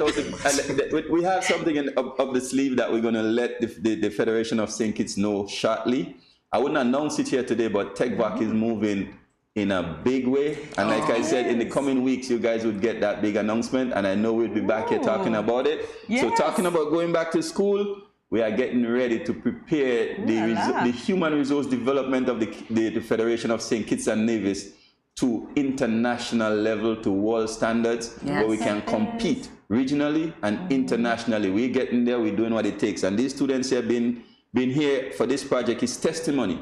Speaker 17: We have something up the sleeve that we're going to let the Federation of St. Kitts know shortly. I wouldn't announce it here today, but TechVac is moving in a big way. And like I said, in the coming weeks, you guys would get that big announcement. And I know we'll be back here talking about it.
Speaker 1: Yes.
Speaker 17: So talking about going back to school, we are getting ready to prepare the human resource development of the Federation of St. Kitts and Nevis to international level, to world standards, where we can compete regionally and internationally. We're getting there, we're doing what it takes. And these students here been here for this project is testimony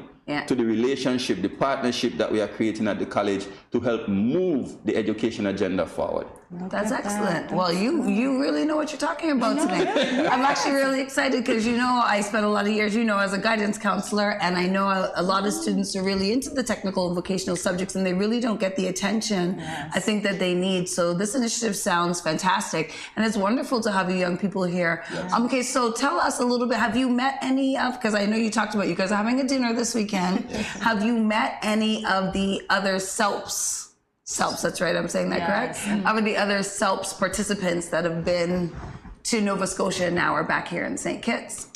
Speaker 17: to the relationship, the partnership that we are creating at the college to help move the education agenda forward.
Speaker 2: That's excellent. Well, you really know what you're talking about today. I'm actually really excited because, I spent a lot of years, as a guidance counselor, and I know a lot of students are really into the technical and vocational subjects, and they really don't get the attention I think that they need. So this initiative sounds fantastic, and it's wonderful to have you young people here. Yes. Okay, so tell us a little bit, have you met any of, because I know you talked about you guys are having a dinner this weekend, have you met any of the other SELPs, that's right, I'm saying that correct? How about the other SELPs participants that have been to Nova Scotia and now are back here in St. Kitts?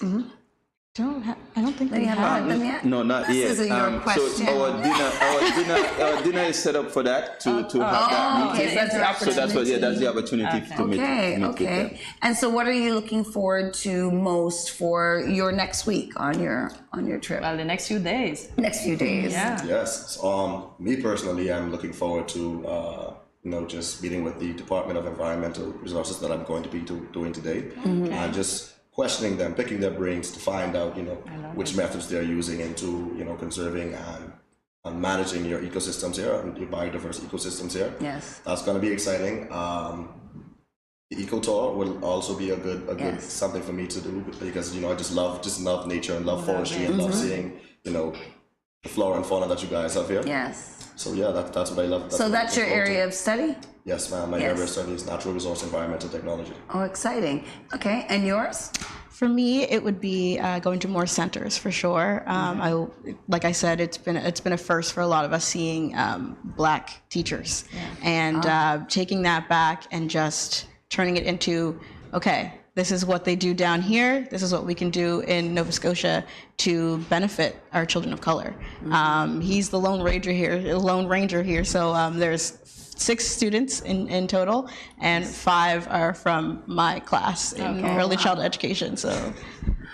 Speaker 19: I don't think
Speaker 2: we have met them yet.
Speaker 17: No, not yet.
Speaker 2: This isn't your question.
Speaker 17: So our dinner is set up for that to have that meeting.
Speaker 2: Okay, that's the opportunity.
Speaker 17: So that's the opportunity to meet with them.
Speaker 2: And so, what are you looking forward to most for your next week on your trip?
Speaker 1: Well, the next few days.
Speaker 2: Next few days.
Speaker 1: Yeah.
Speaker 18: Yes. Me personally, I'm looking forward to just meeting with the Department of Environmental Resources that I'm going to be doing today, and just questioning them, picking their brains to find out, which methods they're using into, conserving and managing your ecosystems here and your biodiverse ecosystems here.
Speaker 2: Yes.
Speaker 18: That's going to be exciting. The eco tour will also be a good something for me to do because, I just love nature and love forestry and love seeing, the flora and fauna that you guys have here.
Speaker 2: Yes.
Speaker 18: So yeah, that's what I love.
Speaker 2: So that's your area of study?
Speaker 18: Yes, ma'am. My area of study is natural resource environmental technology.
Speaker 2: Oh, exciting. Okay, and yours?
Speaker 19: For me, it would be going to more centers for sure. Like I said, it's been a first for a lot of us seeing Black teachers, and taking that back and just turning it into, okay, this is what they do down here. This is what we can do in Nova Scotia to benefit our children of color. He's the Lone Ranger here. So there's 6 students in total, and 5 are from my class in early childhood education. So,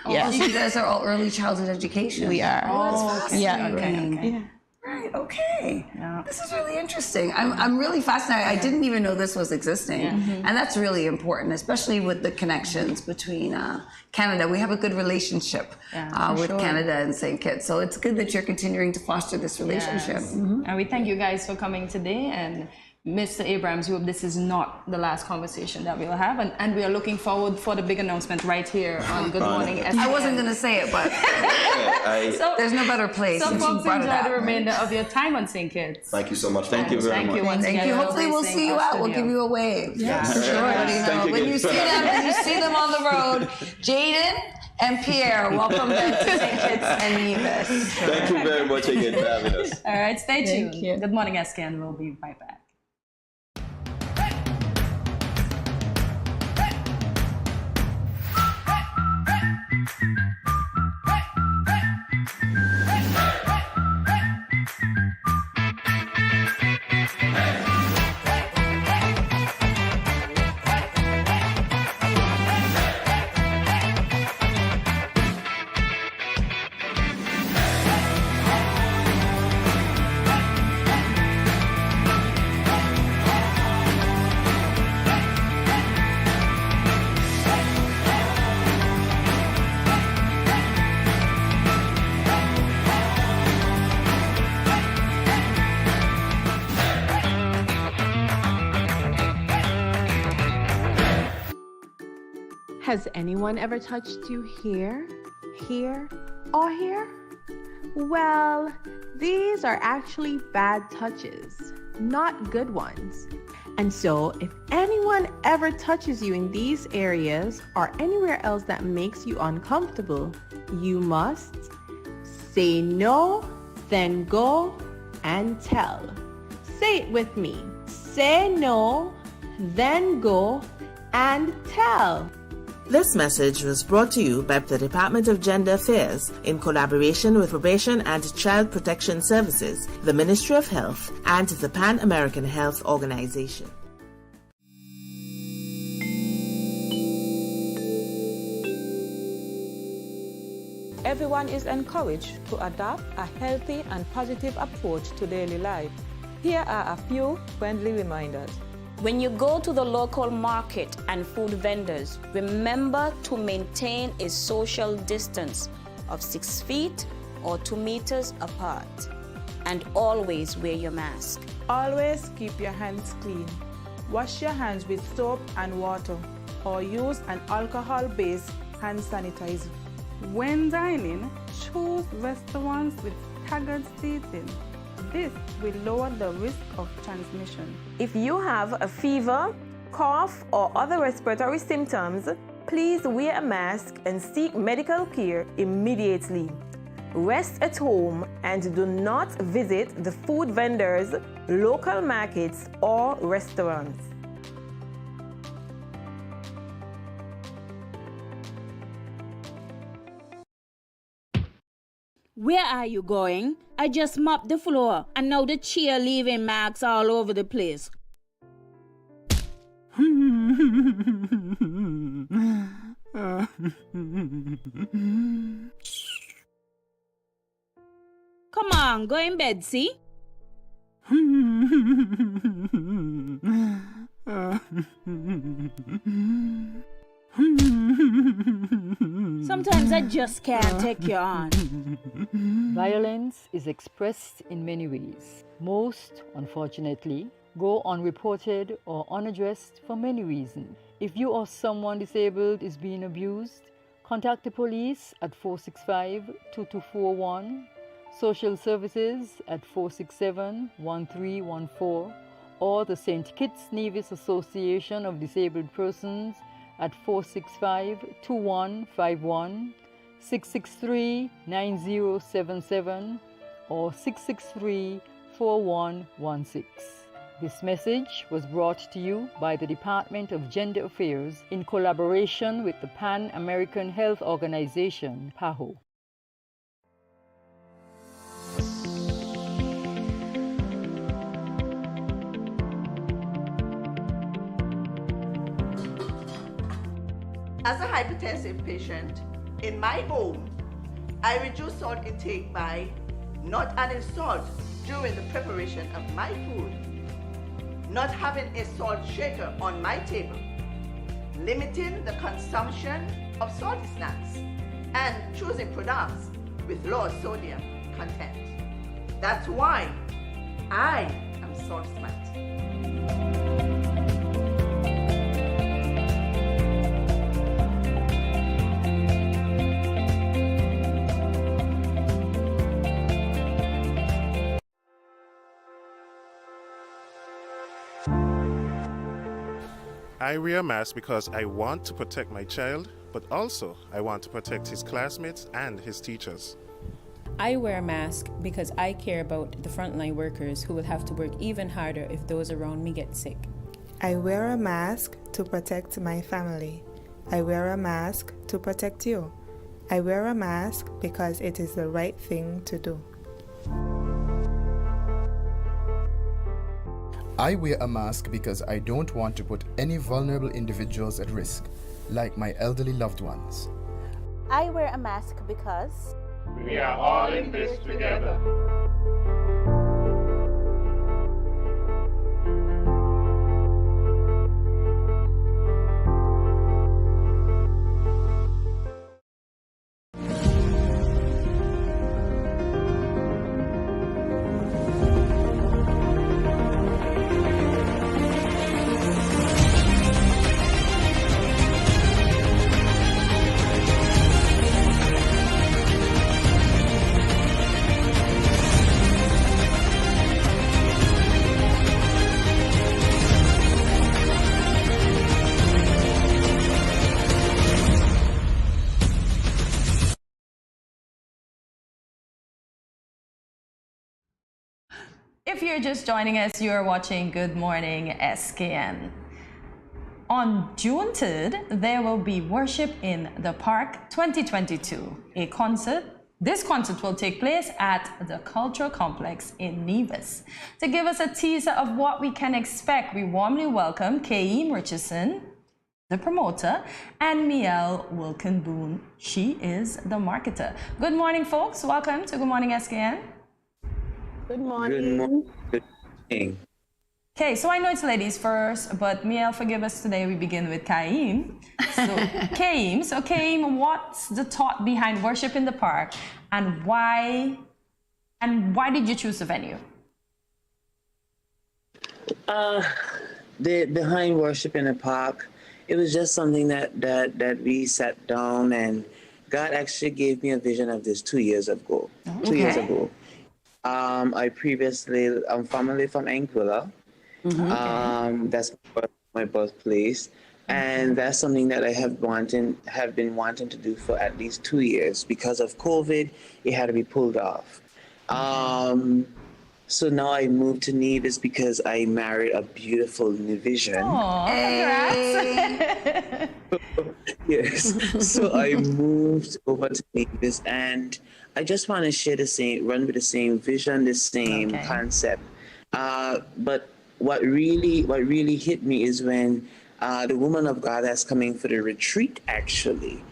Speaker 19: yeah.
Speaker 2: So you guys are all early childhood education.
Speaker 19: We are.
Speaker 2: Oh, that's fascinating.
Speaker 19: Okay.
Speaker 2: Yeah. Right. Okay. Yeah. This is really interesting. I'm really fascinated. I didn't even know this was existing, and that's really important, especially with the connections between Canada. We have a good relationship with Canada and St. Kitts, so it's good that you're continuing to foster this relationship.
Speaker 1: Yes. And we thank you guys for coming today. And Mr. Abrams, we hope this is not the last conversation that we'll have, and we are looking forward for the big announcement right here on Good Morning SKN.
Speaker 2: I wasn't going to say it, but there's no better place.
Speaker 1: So folks, enjoy the remainder of your time on St. Kitts.
Speaker 18: Thank you so much.
Speaker 17: Thank you very much.
Speaker 2: Thank you. Hopefully we'll see you out. We'll give you a wave.
Speaker 1: Yeah,
Speaker 2: sure. When you see them on the road, Jaden and Pierre, welcome back to St. Kitts and Nevis.
Speaker 17: Thank you very much again for having us.
Speaker 1: All right, stay tuned. Good Morning SKN. We'll be right back.
Speaker 21: Has anyone ever touched you here, here, or here? Well, these are actually bad touches, not good ones. And so, if anyone ever touches you in these areas or anywhere else that makes you uncomfortable, you must say no, then go and tell. Say it with me. Say no, then go and tell.
Speaker 9: This message was brought to you by the Department of Gender Affairs in collaboration with Probation and Child Protection Services, the Ministry of Health, and the Pan American Health Organization.
Speaker 22: Everyone is encouraged to adopt a healthy and positive approach to daily life. Here are a few friendly reminders.
Speaker 23: When you go to the local market and food vendors, remember to maintain a social distance of 6 feet or 2 meters apart. And always wear your mask.
Speaker 22: Always keep your hands clean. Wash your hands with soap and water or use an alcohol-based hand sanitizer.
Speaker 24: When dining, choose restaurants with staggered seating. This will lower the risk of transmission.
Speaker 21: If you have a fever, cough, or other respiratory symptoms, please wear a mask and seek medical care immediately. Rest at home and do not visit the food vendors, local markets, or restaurants.
Speaker 25: Where are you going? I just mopped the floor and now the chair leaving marks all over the place. Come on, go in bed, see? Sometimes I just can't take you on.
Speaker 26: Violence is expressed in many ways. Most, unfortunately, go unreported or unaddressed for many reasons. If you or someone disabled is being abused, contact the police at 465-2241, social services at 467-1314, or the St. Kitts Nevis Association of Disabled Persons at 465-2151, 663-9077, or 663-4116. This message was brought to you by the Department of Gender Affairs in collaboration with the Pan American Health Organization, PAHO.
Speaker 3: As a hypertensive patient, in my home, I reduce salt intake by not adding salt during the preparation of my food, not having a salt shaker on my table, limiting the consumption of salty snacks, and choosing products with low sodium content. That's why I am Salt Smart.
Speaker 4: I wear a mask because I want to protect my child, but also I want to protect his classmates and his teachers.
Speaker 5: I wear a mask because I care about the frontline workers who will have to work even harder if those around me get sick.
Speaker 6: I wear a mask to protect my family. I wear a mask to protect you. I wear a mask because it is the right thing to do.
Speaker 7: I wear a mask because I don't want to put any vulnerable individuals at risk, like my elderly loved ones.
Speaker 8: I wear a mask because
Speaker 27: we are all in this together.
Speaker 1: If you're just joining us, you're watching Good Morning SKN. On June 3rd, there will be Worship in the Park 2022, a concert. This concert will take place at the Cultural Complex in Nevis. To give us a teaser of what we can expect, we warmly welcome Kaim Richardson, the promoter, and Miel Wilkin-Boone. She is the marketer. Good morning, folks. Welcome to Good Morning SKN.
Speaker 8: Good morning.
Speaker 28: Good morning. Good morning.
Speaker 1: Okay, so I know it's ladies first, but Miel, forgive us today. We begin with Kaim. So, Kaim, what's the thought behind Worship in the Park, and why did you choose the venue?
Speaker 28: Behind Worship in the Park, it was just something that we sat down, and God actually gave me a vision of this 2 years ago.
Speaker 1: Okay.
Speaker 28: 2 years ago. I'm family from Anguilla.
Speaker 1: Mm-hmm.
Speaker 28: That's my birthplace, and that's something that I have been wanting to do for at least 2 years. Because of COVID, it had to be pulled off. So now I moved to Nevis because I married a beautiful Nevisian.
Speaker 1: Aww, congrats.
Speaker 28: Yes. So I moved over to Nevis, and I just want to run with the same vision, the same concept. But what really hit me is when the woman of God that's coming for the retreat, actually,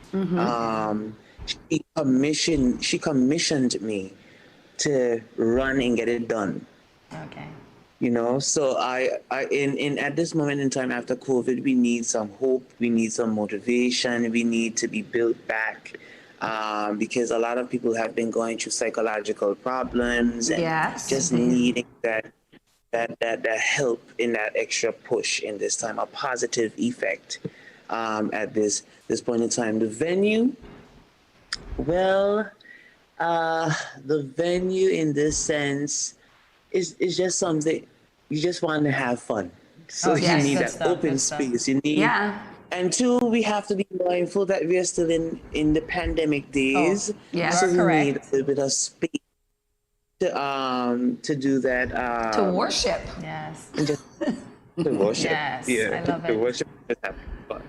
Speaker 28: she commissioned me to run and get it done.
Speaker 1: Okay.
Speaker 28: You know, so I at this moment in time after COVID, we need some hope, we need some motivation, we need to be built back, because a lot of people have been going through psychological problems and just needing that help in that extra push in this time, a positive effect at this point in time. The venue, well, the venue in this sense is just something you just want to have fun. So you need that open space. You need And two, we have to be mindful that we are still in the pandemic days.
Speaker 2: yes.
Speaker 28: So
Speaker 2: You
Speaker 28: we
Speaker 2: are
Speaker 28: need
Speaker 2: correct.
Speaker 28: a little bit of space to do that.
Speaker 2: To worship.
Speaker 1: Yes.
Speaker 28: And just to worship.
Speaker 1: Yes,
Speaker 28: Yeah,
Speaker 1: I love
Speaker 28: to
Speaker 1: it.
Speaker 28: worship. Just have fun.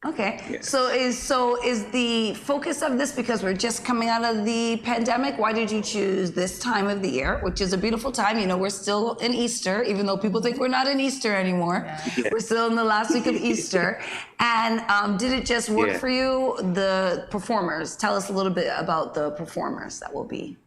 Speaker 2: Okay.
Speaker 28: Yes.
Speaker 2: So is the focus of this because we're just coming out of the pandemic? Why did you choose this time of the year, which is a beautiful time? You know, we're still in Easter, even though people think we're not in Easter anymore.
Speaker 28: Yeah.
Speaker 2: We're still in the last week of Easter. And did it just work
Speaker 28: Yeah.
Speaker 2: for you? The performers. Tell us a little bit about the performers that will be.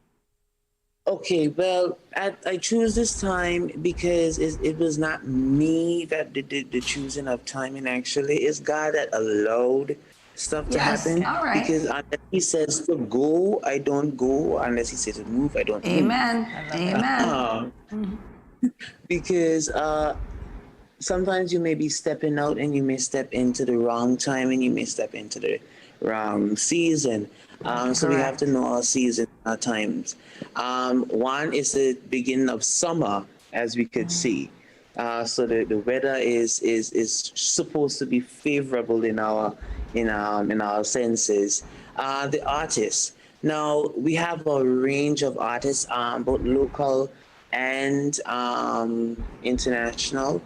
Speaker 28: Okay, well, I choose this time because it was not me that did the choosing of timing, actually. It's God that allowed stuff to
Speaker 2: Yes,
Speaker 28: happen.
Speaker 2: all right.
Speaker 28: Because unless he says to go, I don't go. Unless he says to move, I don't
Speaker 2: Amen.
Speaker 28: move.
Speaker 2: Amen.
Speaker 28: Because sometimes you may be stepping out and you may step into the wrong time and you may step into the wrong season. So we have to know our season, our times. One is the beginning of summer, as we could see. So the weather is supposed to be favorable in our senses. The artists. Now we have a range of artists, both local and international.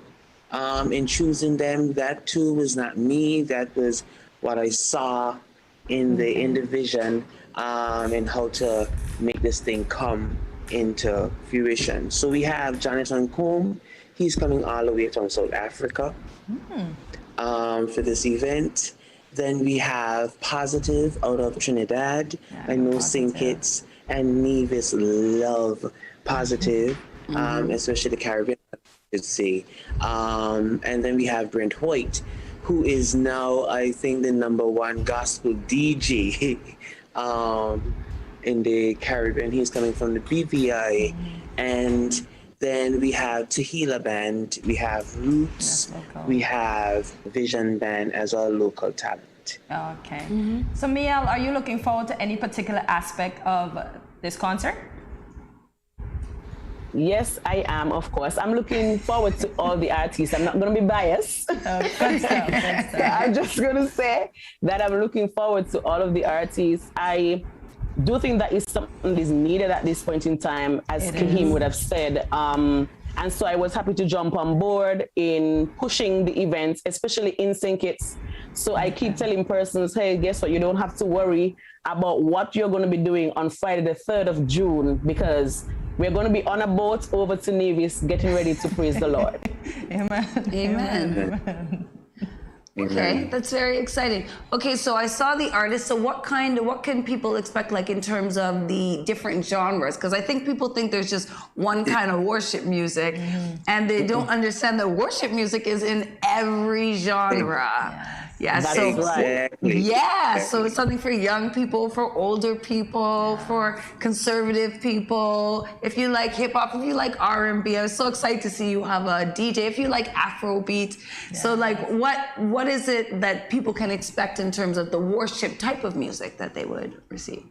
Speaker 28: In choosing them, that too was not me. That was what I saw in the vision, and how to make this thing come into fruition. So we have Jonathan Combe. He's coming all the way from South Africa for this event. Then we have Positive out of Trinidad. I know St. Kitts and Nevis love Positive, especially the Caribbean, I should say. And then we have Brent Hoyt, who is now, I think, the #1 gospel DJ in the Caribbean. He's coming from the BVI. And then we have Tehila Band, we have Roots, we have Vision Band as our local talent.
Speaker 1: Okay. So Miel, are you looking forward to any particular aspect of this concert?
Speaker 10: Yes, I am, of course. I'm looking forward to all the artists. I'm not going to be biased.
Speaker 1: Good stuff, good stuff.
Speaker 10: I'm just going to say that I'm looking forward to all of the artists. I do think that is something that is needed at this point in time, as Kahim would have said. And so I was happy to jump on board in pushing the events, especially in St. Kitts. So I keep telling persons, hey, guess what? You don't have to worry about what you're going to be doing on Friday, the 3rd of June, because we're going to be on a boat over to Nevis getting ready to praise the Lord.
Speaker 1: Amen.
Speaker 2: Amen. Okay, that's very exciting. Okay, so I saw the artists. So what can people expect, like in terms of the different genres? Because I think people think there's just one kind of worship music, and they don't understand that worship music is in every genre. Yeah, so so it's something for young people, for older people, for conservative people. If you like hip hop, if you like R&B, I was so excited to see you have a DJ. If you like Afrobeat, so like what is it that people can expect in terms of the worship type of music that they would receive?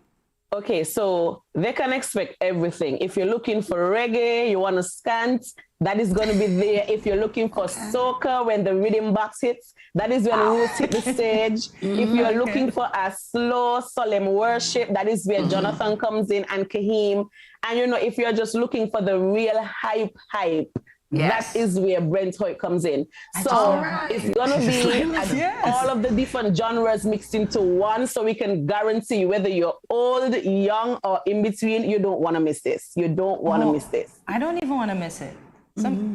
Speaker 10: Okay, so they can expect everything. If you're looking for reggae, you want to skant, that is going to be there. If you're looking for soca, when the rhythm box hits, that is when Roots hit the stage. If you're looking for a slow, solemn worship, that is where Jonathan comes in and Kahim. And you know, if you're just looking for the real hype, that is where Brent Hoyt comes in. So it's going to be all of the different genres mixed into one, so we can guarantee whether you're old, young, or in between, you don't want to miss this. You don't want to miss this.
Speaker 1: I don't even want to miss it.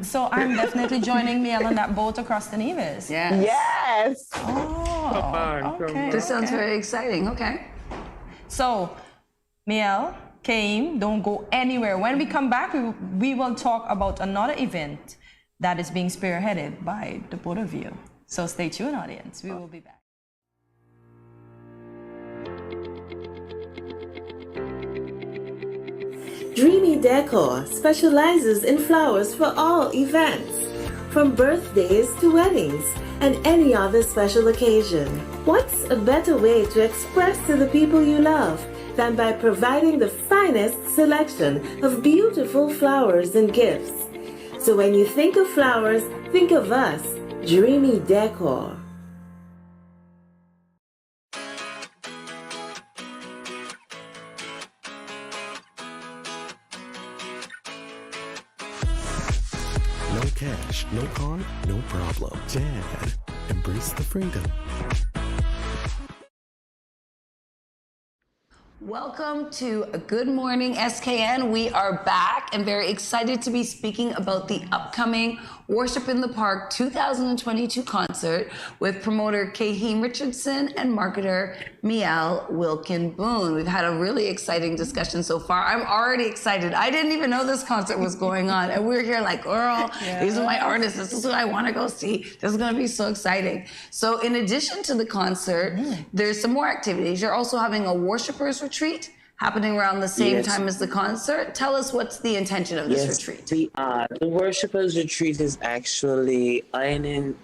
Speaker 1: So I'm definitely joining Miel on that boat across the Nevis.
Speaker 10: Yes.
Speaker 1: Oh, okay.
Speaker 2: This sounds very exciting. Okay.
Speaker 1: So, Miel, Kaim, don't go anywhere. When we come back, we will talk about another event that is being spearheaded by the both of you. So stay tuned, audience. We will be back.
Speaker 9: Dreamy Decor specializes in flowers for all events, from birthdays to weddings and any other special occasion. What's a better way to express to the people you love than by providing the finest selection of beautiful flowers and gifts? So when you think of flowers, think of us, Dreamy Decor.
Speaker 11: alcohol? No problem. Jad, embrace the freedom.
Speaker 2: Welcome to Good Morning SKN. We are back and very excited to be speaking about the upcoming Worship in the Park 2022 concert with promoter Kaheem Richardson and marketer Miel Wilkin Boone. We've had a really exciting discussion so far. I'm already excited. I didn't even know this concert was going on, and we're here like, girl, these are my artists. This is who I want to go see. This is going to be so exciting. So in addition to the concert, there's some more activities. You're also having a worshipers retreat happening around the same time as the concert. Tell us what's the intention of this retreat.
Speaker 28: The Worshipers Retreat is actually iron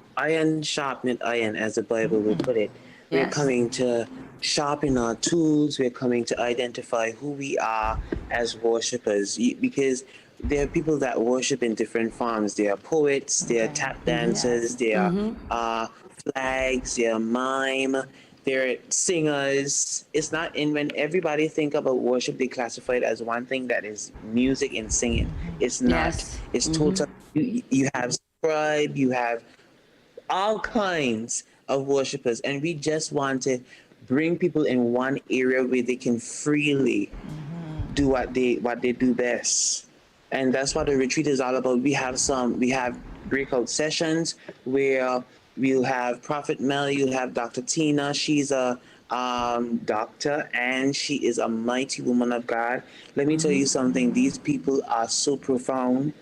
Speaker 28: sharpened iron, as the Bible would put it. We're coming to sharpen our tools. We're coming to identify who we are as worshipers, because there are people that worship in different forms. There are poets, there are tap dancers, there are flags, there are mime, they're singers. It's not in when everybody think about worship, they classify it as one thing, that is music and singing. It's not. It's total. You have scribe, you have all kinds of worshipers, and we just want to bring people in one area where they can freely do what they do best. And that's what the retreat is all about. We have breakout sessions where we'll have Prophet Mel, you'll have Dr. Tina. She's a doctor, and she is a mighty woman of God. Let me tell you something. These people are so profound,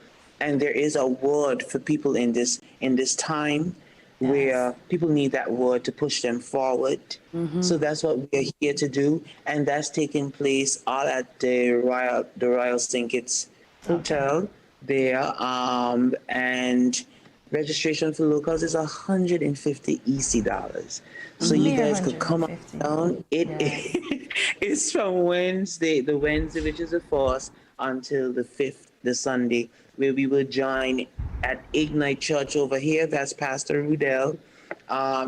Speaker 28: and there is a word for people in this time where people need that word to push them forward. So that's what we're here to do, and that's taking place all at the Royal St. Kitts Hotel there, and registration for locals is $150 EC. So you guys could come on down. It's from Wednesday, which is the 4th, until the 5th, the Sunday, where we will join at Ignite Church over here. That's Pastor Rudell.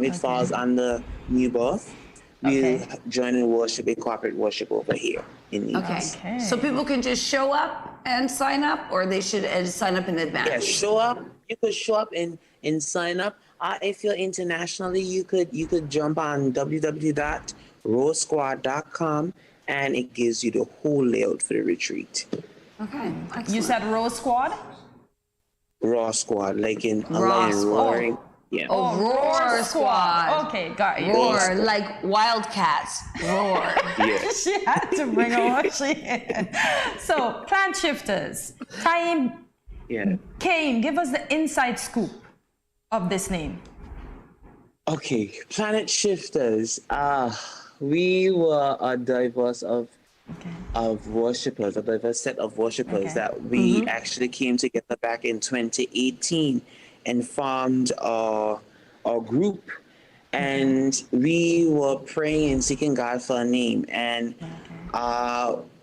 Speaker 28: It falls under New Birth. We'll join in worship, a corporate worship over here in New Birth.
Speaker 2: So people can just show up and sign up, or they should sign up in advance?
Speaker 28: Yeah, show up. You could show up and sign up. If you're internationally, you could jump on www.rawsquad.com, and it gives you the whole layout for the retreat.
Speaker 2: Okay. Excellent.
Speaker 1: You said Raw Squad?
Speaker 28: Raw Squad, like in a lion roaring. Yeah.
Speaker 2: Oh, Roar Squad.
Speaker 1: Okay, got you.
Speaker 2: Roar, like Wildcats. Roar.
Speaker 1: She had to bring a washi in. So, Plant Shifters. Time. Kane, give us the inside scoop of this name.
Speaker 28: Okay, Planet Shifters. We were a diverse worshipers, a diverse set of worshipers that we actually came together back in 2018 and formed our group. And we were praying and seeking God for a name. And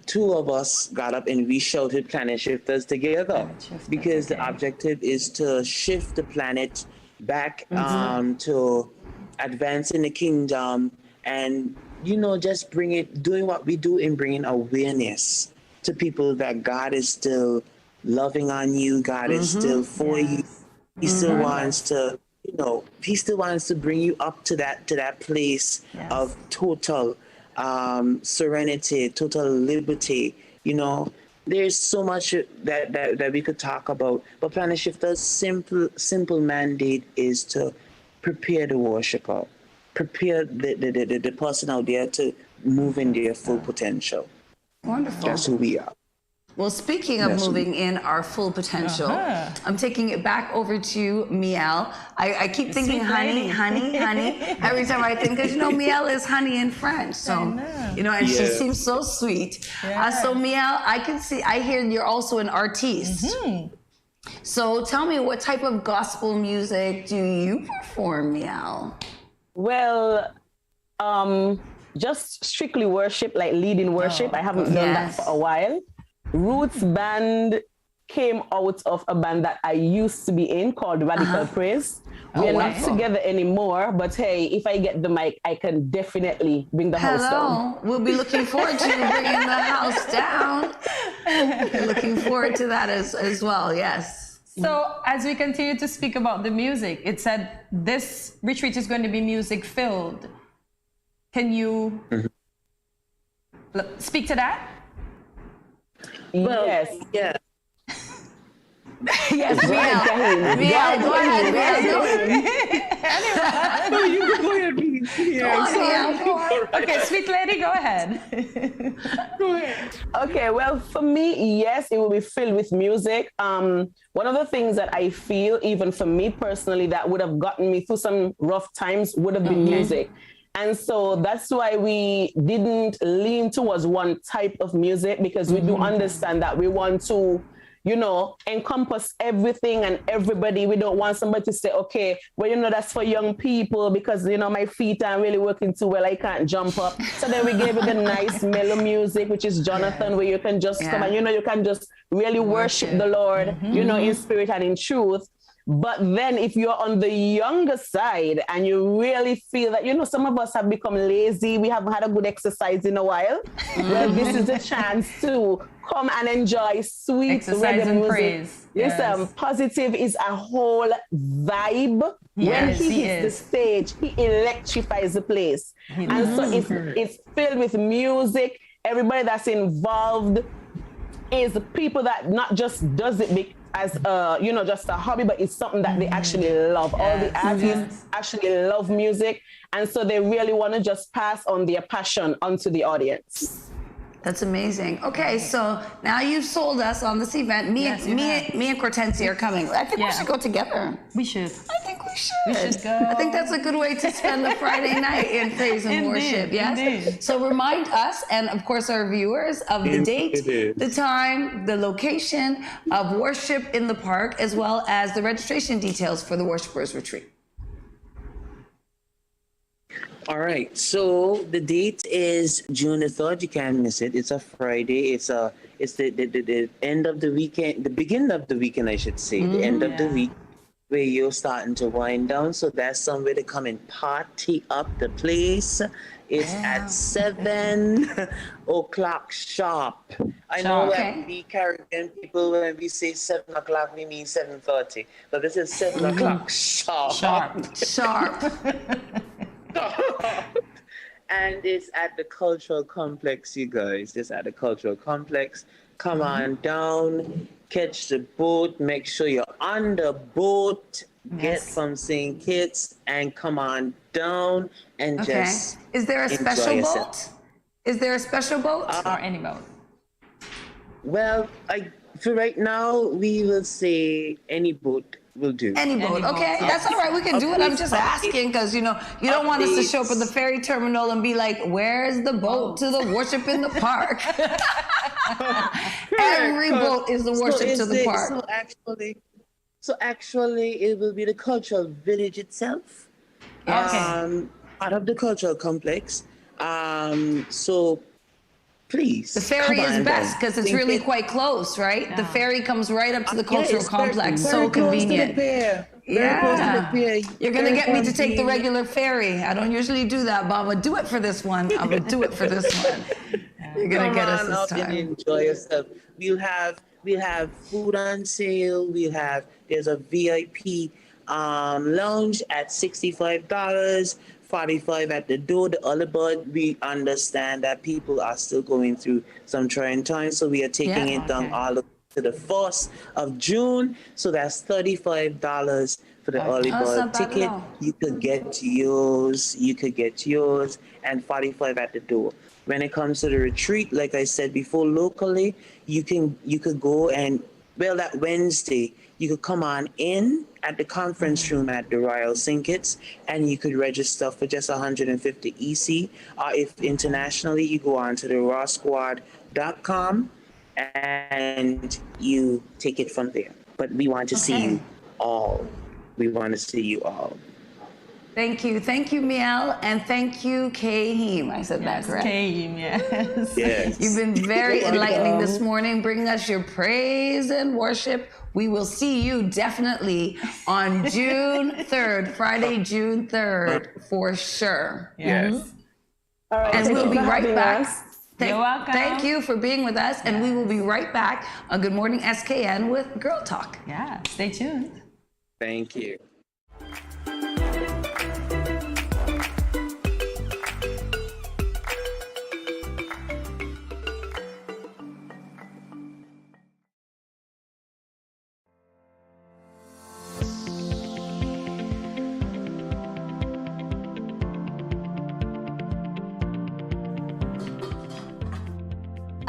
Speaker 28: two of us got up and we shouted Planet Shifters together, because the objective is to shift the planet back to advancing the kingdom, and just doing what we do in bringing awareness to people that God is still loving on you. God is still for you. He still wants to, he still wants to bring you up to that place of total serenity, total liberty. There's so much that we could talk about. But Planet Shifter's simple mandate is to prepare the worshiper, prepare the person out there to move in their full potential.
Speaker 2: Wonderful.
Speaker 28: That's who we are.
Speaker 2: Well, speaking of moving in our full potential, I'm taking it back over to Miel. I keep thinking honey. Every time I think, because Miel is honey in French. So, and she seems so sweet. So Miel, I hear you're also an artiste. So tell me, what type of gospel music do you perform, Miel?
Speaker 10: Well, just strictly worship, like leading worship. I haven't done that for a while. Roots band came out of a band that I used to be in called Radical Praise. We are not together anymore, but hey, if I get the mic, I can definitely bring the house down.
Speaker 2: We'll be looking forward to you bringing the house down. Looking forward to that as well, yes.
Speaker 1: So as we continue to speak about the music, it said this retreat is going to be music filled. Can you speak to that?
Speaker 28: Well,
Speaker 10: yes.
Speaker 28: Yeah.
Speaker 2: Yes,
Speaker 10: Go ahead,
Speaker 2: Miel, go ahead,
Speaker 28: No, you can go ahead, please.
Speaker 1: Okay, sweet lady, go ahead.
Speaker 28: Go ahead.
Speaker 10: Okay, well, for me, yes, it will be filled with music. One of the things that I feel, even for me personally, that would have gotten me through some rough times would have been music. And so that's why we didn't lean towards one type of music, because we do understand that we want to, you know, encompass everything and everybody. We don't want somebody to say, okay, well, you know, that's for young people because, you know, my feet aren't really working too well. I can't jump up. So then we gave it the nice mellow music, which is Jonathan, where you can just come and, you know, you can just really worship the Lord, you know, in spirit and in truth. But then if you're on the younger side and you really feel that, you know, some of us have become lazy, we haven't had a good exercise in a while, well, this is a chance to come and enjoy sweet
Speaker 1: exercise
Speaker 10: reggae
Speaker 1: and
Speaker 10: music.
Speaker 1: praise.
Speaker 10: Listen, Positive is a whole vibe. When he hits the stage, he electrifies the place. And so it's filled with music. Everybody that's involved is people that not just does it as you know, just a hobby, but it's something that they actually love. All the artists actually love music, and so they really want to just pass on their passion onto the audience.
Speaker 2: That's amazing. Okay, so now you've sold us on this event. Me and Cortensia are coming. I think we should go together.
Speaker 1: We should.
Speaker 2: I think we should.
Speaker 1: We should go.
Speaker 2: I think that's a good way to spend a Friday night in praise and worship. Yes.
Speaker 1: Indeed.
Speaker 2: So remind us, and of course our viewers, of the date, the time, the location of worship in the park, as well as the registration details for the Worshipers Retreat.
Speaker 28: All right, so the date is June the 3rd. You can't miss it. It's a Friday. It's the end of the weekend, the beginning of the weekend, I should say, the end of the week, where you're starting to wind down. So that's somewhere to come and party up the place. It's at 7 o'clock sharp. I know that we Caribbean people, when we say 7 o'clock, we mean 7:30. But this is 7 o'clock sharp.
Speaker 2: Sharp.
Speaker 28: And it's at the cultural complex, you guys. It's at the cultural complex. Come on down, catch the boat, make sure you're on the boat, get from St. Kitts, and come on down and just
Speaker 2: Is there a special
Speaker 28: enjoy
Speaker 2: boat?
Speaker 28: yourself.
Speaker 2: Is there a special boat?
Speaker 1: Or any boat?
Speaker 28: Well, for right now, we will say any boat will do.
Speaker 2: Any boat, okay, that's all right. We can do it. I'm just asking because you know you don't want us to show up at the ferry terminal and be like, "Where's the boat to the worship in the park?" Every boat is the worship to the park.
Speaker 28: So actually, it will be the cultural village itself. Part of the cultural complex. So please.
Speaker 2: The ferry is best because it's really quite close, right? The ferry comes right up to the cultural complex. So convenient. You're going to get me to take the regular ferry. I don't usually do that, but I'm going to do it for this one. I'm going to do it for this one. You're going to get us this time.
Speaker 28: Enjoy yourself. We'll have food on sale. There's a VIP lounge at $65. 45 at the door, the other bird. We understand that people are still going through some trying times, so we are taking it down all the way to the 1st of June. So that's $35 for the early bird ticket. You could get yours, and 45 at the door. When it comes to the retreat, like I said before, locally, you could go and, well, that Wednesday, you could come on in at the conference room at the Royal St. Kitts, and you could register for just 150 EC. Or if internationally, you go on to the rawsquad.com and you take it from there. But we want to see you all. We want to see you all.
Speaker 2: Thank you, Miel, and thank you, Kahim. I said that correct.
Speaker 1: Kahim,
Speaker 28: yes.
Speaker 2: You've been very enlightening this morning, bringing us your praise and worship. We will see you definitely on June 3rd, Friday, June 3rd, for sure.
Speaker 28: Yes.
Speaker 10: All right,
Speaker 2: and we'll be right back.
Speaker 1: You're welcome.
Speaker 2: Thank you for being with us, and we will be right back on Good Morning SKN with Girl Talk.
Speaker 1: Yeah, stay tuned.
Speaker 28: Thank you.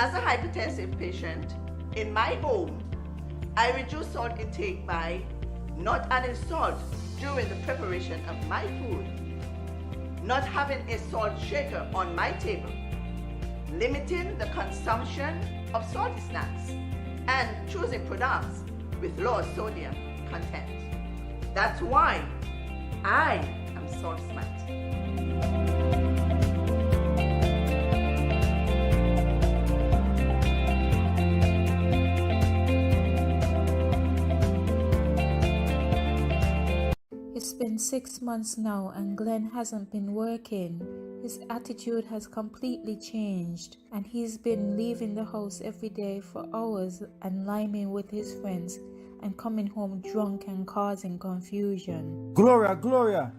Speaker 3: As a hypertensive patient, in my home, I reduce salt intake by not adding salt during the preparation of my food, not having a salt shaker on my table, limiting the consumption of salty snacks, and choosing products with low sodium content. That's why I am salt smart.
Speaker 12: It's been 6 months now and Glenn hasn't been working. His attitude has completely changed and he's been leaving the house every day for hours and liming with his friends and coming home drunk and causing confusion.
Speaker 13: Gloria,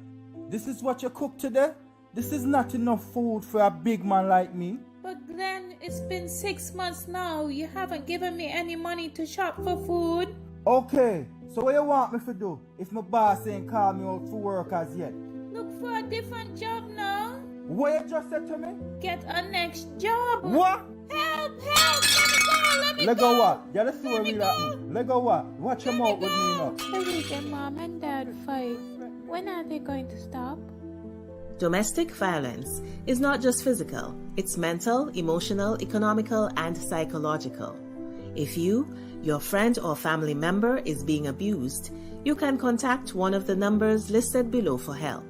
Speaker 13: this is what you cooked today? This is not enough food for a big man like me.
Speaker 12: But Glenn, it's been 6 months now. You haven't given me any money to shop for food.
Speaker 13: Okay, so what you want me to do if my boss ain't called me out for work as yet?
Speaker 12: Look for a different job now.
Speaker 13: What you just said to me?
Speaker 12: Get a next job.
Speaker 13: What?
Speaker 12: Help! Let me
Speaker 13: Let
Speaker 12: go!
Speaker 13: go what? Yeah, let's see what real happening. Let go what? Watch your mouth with me now.
Speaker 12: Every day mom and dad fight. When are they going to stop?
Speaker 9: Domestic violence is not just physical, it's mental, emotional, economical, and psychological. If you, your friend or family member is being abused, you can contact one of the numbers listed below for help.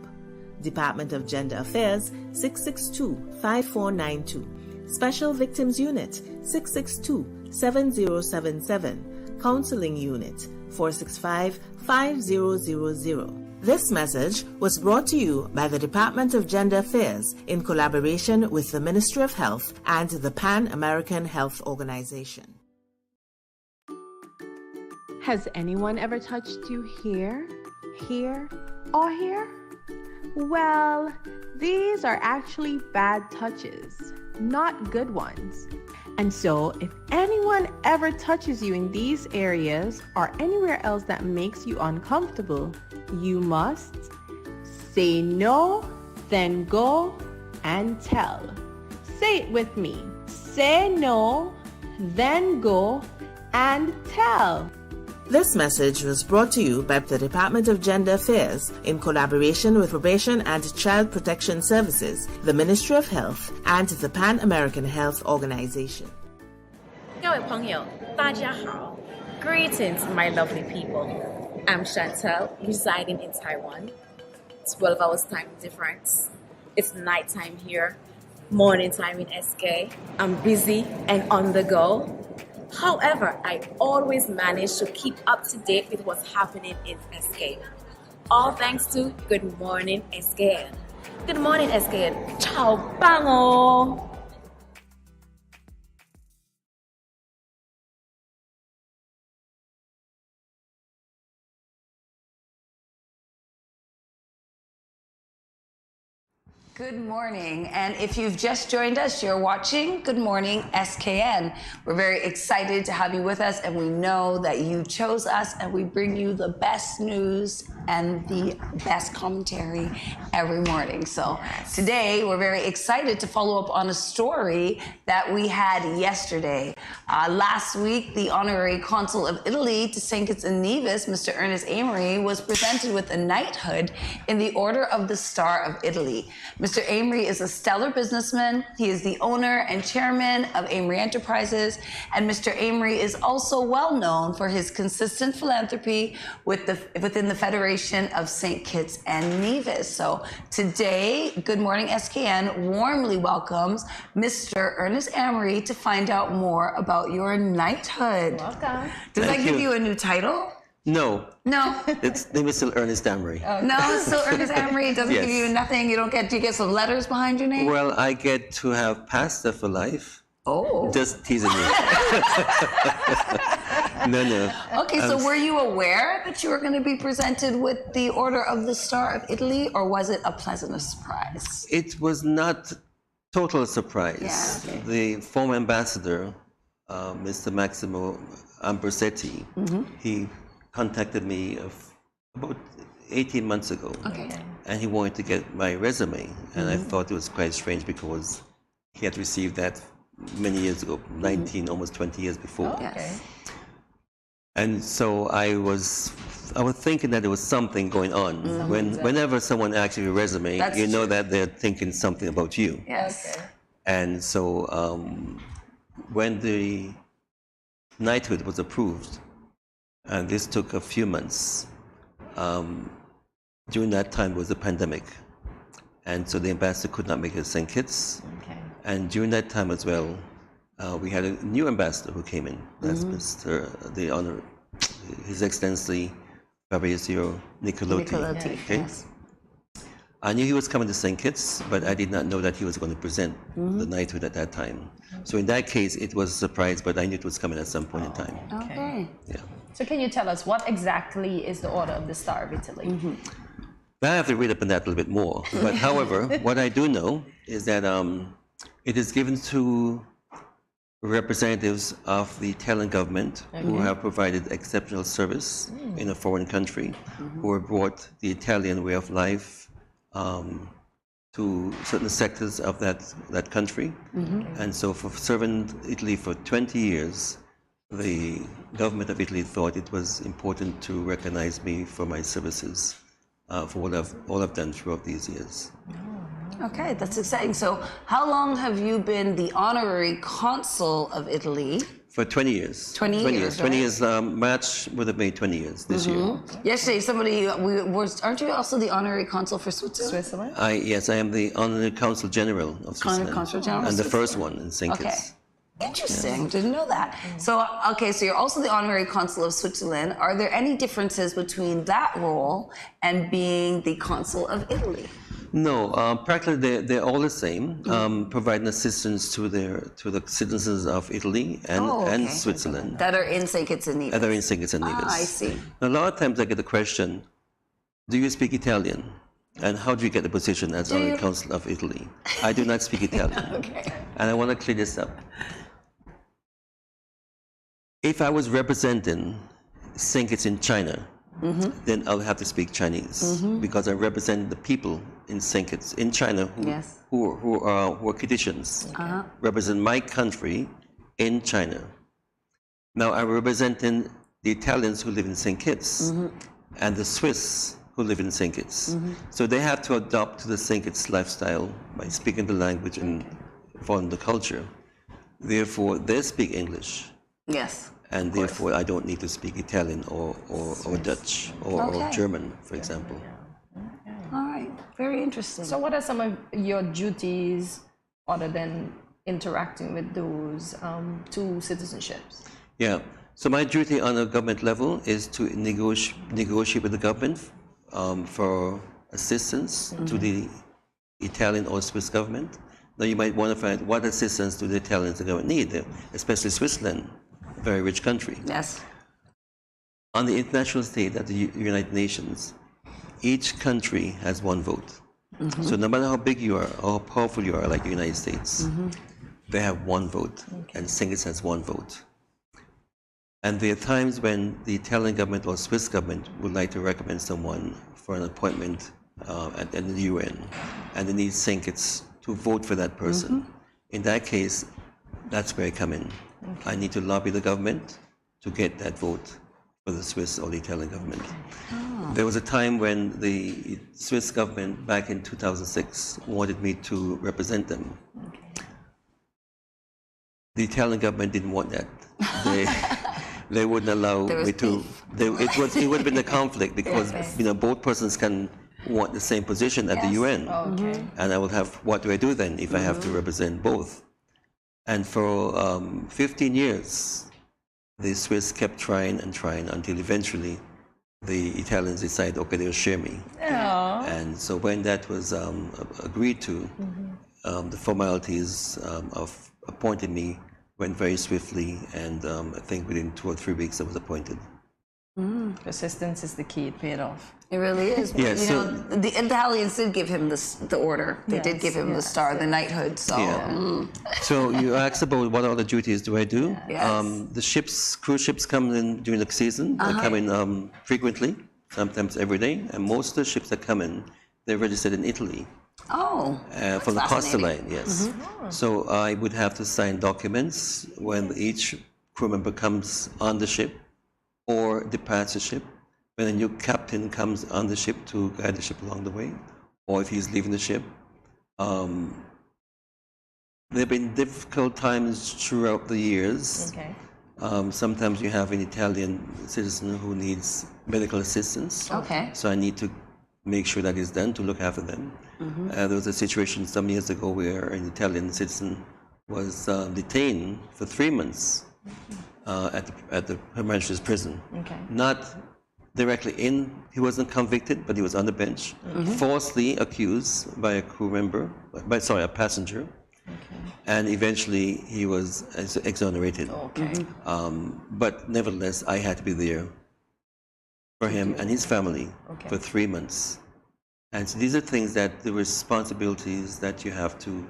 Speaker 9: Department of Gender Affairs 662-5492, Special Victims Unit 662-7077, Counseling Unit 465-5000. This message was brought to you by the Department of Gender Affairs in collaboration with the Ministry of Health and the Pan American Health Organization.
Speaker 21: Has anyone ever touched you here, here, or here? Well, these are actually bad touches, not good ones. And so, if anyone ever touches you in these areas or anywhere else that makes you uncomfortable, you must say no, then go and tell. Say it with me. Say no, then go and tell.
Speaker 9: This message was brought to you by the Department of Gender Affairs in collaboration with Probation and Child Protection Services, the Ministry of Health, and the Pan American Health Organization.
Speaker 14: 各位朋友，大家好. Greetings, my lovely people. I'm Chantel, residing in Taiwan. 12 hours time difference. It's nighttime here, morning time in SK. I'm busy and on the go. However, I always manage to keep up to date with what's happening in SK. All thanks to Good Morning SKN. Good Morning SKN. Ciao, bango!
Speaker 2: Good morning, and if you've just joined us, you're watching Good Morning SKN. We're very excited to have you with us, and we know that you chose us, and we bring you the best news and the best commentary every morning. So today, we're very excited to follow up on a story that we had yesterday. Last week, the Honorary Consul of Italy to St. Kitts and Nevis, Mr. Ernest Amory, was presented with a knighthood in the Order of the Star of Italy. Mr. Amory is a stellar businessman. He is the owner and chairman of Amory Enterprises, and Mr. Amory is also well known for his consistent philanthropy within the Federation of St. Kitts and Nevis. So today, Good Morning SKN warmly welcomes Mr. Ernest Amory to find out more about your knighthood.
Speaker 1: Welcome.
Speaker 2: Does that give you a new title?
Speaker 15: No.
Speaker 2: No.
Speaker 15: Its name is still Ernest Amory.
Speaker 2: No, it's still Ernest Amory. It doesn't
Speaker 15: Yes.
Speaker 2: give you nothing. You don't get. Do you get some letters behind your name?
Speaker 15: Well, I get to have pasta for life.
Speaker 2: Oh.
Speaker 15: Just teasing you. No.
Speaker 2: Okay, so were you aware that you were going to be presented with the Order of the Star of Italy, or was it a pleasant surprise?
Speaker 15: It was not total surprise.
Speaker 2: Yeah, okay.
Speaker 15: The former ambassador, Mr. Massimo Ambrosetti, he contacted me about 18 months ago.
Speaker 2: Okay.
Speaker 15: And he wanted to get my resume. And I thought it was quite strange because he had received that many years ago, 19, almost 20 years before.
Speaker 2: Oh, yes.
Speaker 15: And so I was thinking that there was something going on. Whenever someone asks you a resume,
Speaker 2: That's
Speaker 15: you know
Speaker 2: true.
Speaker 15: that they're thinking something about you.
Speaker 2: Yes. Okay.
Speaker 15: And so when the knighthood was approved, and this took a few months, during that time was a pandemic. And so the ambassador could not make it to St. Kitts.
Speaker 1: Okay.
Speaker 15: And during that time as well, we had a new ambassador who came in. That's His Excellency Fabrizio Nicolotti. Okay?
Speaker 2: Yes.
Speaker 15: I knew he was coming to St. Kitts, but I did not know that he was going to present the knighthood at that time. So in that case, it was a surprise, but I knew it was coming at some point in time.
Speaker 2: Okay.
Speaker 15: Yeah.
Speaker 1: So can you tell us what exactly is the Order of the Star of Italy?
Speaker 15: I have to read up on that a little bit more. But however, what I do know is that it is given to representatives of the Italian government who have provided exceptional service in a foreign country, who have brought the Italian way of life to certain sectors of that country. And so for serving Italy for 20 years, the government of Italy thought it was important to recognize me for my services, for all I've done throughout these years.
Speaker 2: Okay, that's exciting. So how long have you been the honorary consul of Italy?
Speaker 15: For 20 years.
Speaker 2: 20 years,
Speaker 15: 20
Speaker 2: right?
Speaker 15: years, March would have made 20 years this year.
Speaker 2: Yesterday, aren't you also the honorary consul for Switzerland?
Speaker 15: Yes, I am the Honorary Consul General of Switzerland.
Speaker 2: Consul General of
Speaker 15: And the first
Speaker 2: Switzerland.
Speaker 15: one in St.
Speaker 2: Okay.
Speaker 15: Kitts.
Speaker 2: Interesting. Didn't know that. So, okay, so you're also the honorary consul of Switzerland. Are there any differences between that role and being the consul of Italy?
Speaker 15: No, practically they're all the same, providing assistance to the citizens of Italy and Switzerland.
Speaker 2: That are in St. Kitts and Nevis.
Speaker 15: That are in St. Kitts and Nevis.
Speaker 2: I see.
Speaker 15: A lot of times I get the question, do you speak Italian? And how do you get the position as Honorary Consul of Italy? I do not speak Italian.
Speaker 2: Okay.
Speaker 15: And I want to clear this up. If I was representing St. Kitts in China, then I'll have to speak Chinese because I represent the people in St. Kitts in China who are Kittitians, represent my country in China. Now I'm representing the Italians who live in St. Kitts and the Swiss who live in St. Kitts. So they have to adopt to the St. Kitts lifestyle by speaking the language and following the culture. Therefore, they speak English.
Speaker 2: Yes.
Speaker 15: And therefore, I don't need to speak Italian or Dutch or German, for example.
Speaker 2: All right. Very interesting.
Speaker 1: So what are some of your duties other than interacting with those two citizenships?
Speaker 15: Yeah. So my duty on a government level is to negotiate with the government for assistance to the Italian or Swiss government. Now you might want to find what assistance do the Italians government need, especially Switzerland, a very rich country.
Speaker 2: Yes.
Speaker 15: On the international stage at the United Nations, each country has one vote. So no matter how big you are, or how powerful you are, like the United States, they have one vote, and St. Kitts has one vote. And there are times when the Italian government or Swiss government would like to recommend someone for an appointment at the UN, and they need St. Kitts to vote for that person. In that case, that's where I come in. I need to lobby the government to get that vote for the Swiss or the Italian government. There was a time when the Swiss government, back in 2006, wanted me to represent them. The Italian government didn't want that. They wouldn't allow me to. It would have been a conflict because both persons can want the same position at the UN, and I will have. What do I do then if I have to represent both? And for 15 years, the Swiss kept trying and trying until eventually the Italians decided, okay, they'll share me.
Speaker 1: Aww.
Speaker 15: And so when that was agreed to, the formalities of appointing me went very swiftly, and I think within 2 or 3 weeks I was appointed.
Speaker 1: Persistence is the key. It paid off.
Speaker 2: It really is.
Speaker 15: Yeah,
Speaker 2: you know, the Italians did give him the order. They did give him the star, the knighthood. So,
Speaker 15: So you asked about what other duties do I do?
Speaker 2: Yes.
Speaker 15: The ships, cruise ships come in during the season. They come in frequently, sometimes every day. And most of the ships that come in, they're registered in Italy.
Speaker 2: Oh,
Speaker 15: from the Costa Line, yes. So I would have to sign documents when each crew member comes on the ship or departs the ship. When a new captain comes on the ship to guide the ship along the way, or if he's leaving the ship. There have been difficult times throughout the years.
Speaker 1: Okay.
Speaker 15: Sometimes you have an Italian citizen who needs medical assistance.
Speaker 2: Okay.
Speaker 15: So I need to make sure that is done to look after them. There was a situation some years ago where an Italian citizen was detained for 3 months at the Her Majesty's prison.
Speaker 1: Okay.
Speaker 15: Not directly in, he wasn't convicted, but he was on the bench, falsely accused by a crew member, a passenger. And eventually he was exonerated.
Speaker 1: Okay.
Speaker 15: But nevertheless, I had to be there for him and his family for 3 months. And so these are things that the responsibilities that you have to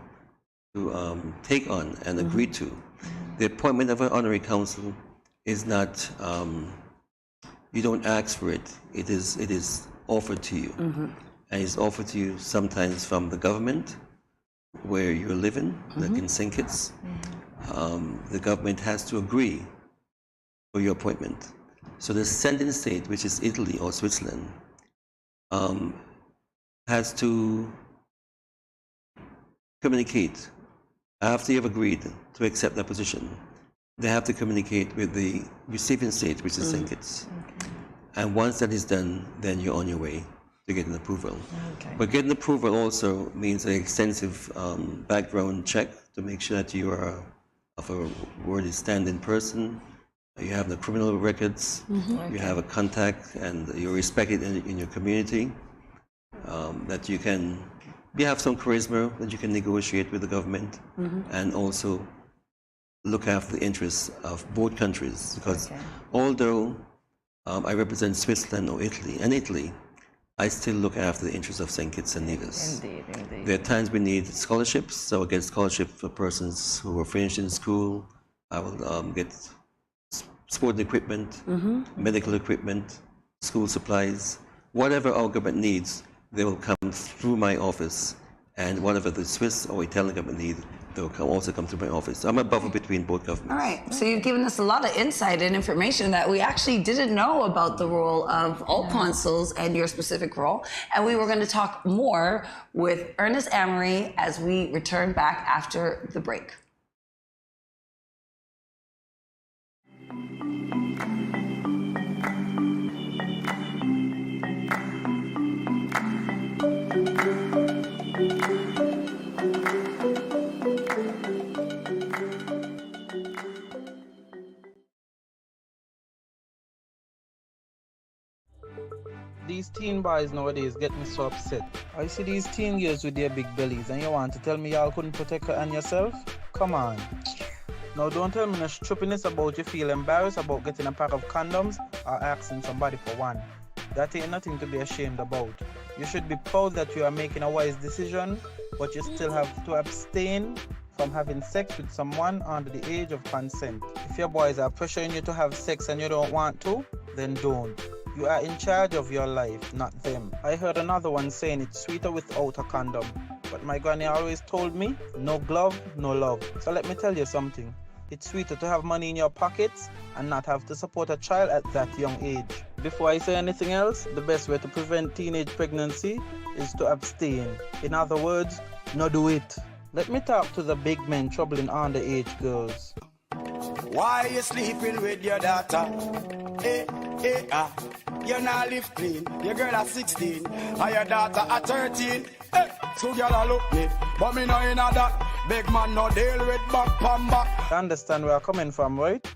Speaker 15: take on and agree to. The appointment of an honorary council is not, you don't ask for it. It is offered to you. And it's offered to you sometimes from the government, where you're living, like in St. Kitts. The government has to agree for your appointment. So the sending state, which is Italy or Switzerland, has to communicate after you've agreed to accept that position. They have to communicate with the receiving state, which is St. Kitts. And once that is done, then you're on your way to getting approval. But getting approval also means an extensive background check to make sure that you are of a worthy standing person. You have the criminal records, you have a contact, and you're respected in your community. That you have some charisma, that you can negotiate with the government, and also look after the interests of both countries. Because although I represent Switzerland or Italy, I still look after the interests of St. Kitts and Nevis.
Speaker 1: Indeed.
Speaker 15: There are times we need scholarships, so I get scholarship for persons who are finished in school. I will get sporting equipment, medical equipment, school supplies, whatever our government needs, they will come through my office, and whatever the Swiss or Italian government need, they will also come through my office. I'm a buffer between both governments.
Speaker 2: All right, so you've given us a lot of insight and information that we actually didn't know about the role of all consuls and your specific role. And we were going to talk more with Ernest Amory as we return back after the break.
Speaker 13: These teen boys nowadays get me so upset. I see these teen girls with their big bellies, and you want to tell me y'all couldn't protect her and yourself? Come on. Now don't tell me no stupidness about you feel embarrassed about getting a pack of condoms or asking somebody for one. That ain't nothing to be ashamed about. You should be proud that you are making a wise decision, but you still have to abstain from having sex with someone under the age of consent. If your boys are pressuring you to have sex and you don't want to, then don't. You are in charge of your life, not them. I heard another one saying it's sweeter without a condom. But my granny always told me, no glove, no love. So let me tell you something. It's sweeter to have money in your pockets and not have to support a child at that young age. Before I say anything else, the best way to prevent teenage pregnancy is to abstain. In other words, no do it. Let me talk to the big men troubling underage girls.
Speaker 16: Why you sleeping with your daughter? You not live clean. Your girl at 16 and your daughter at 13. So girl a look me, but me no inna that. Big man no deal with back pan back.
Speaker 13: You understand where I'm coming from, right?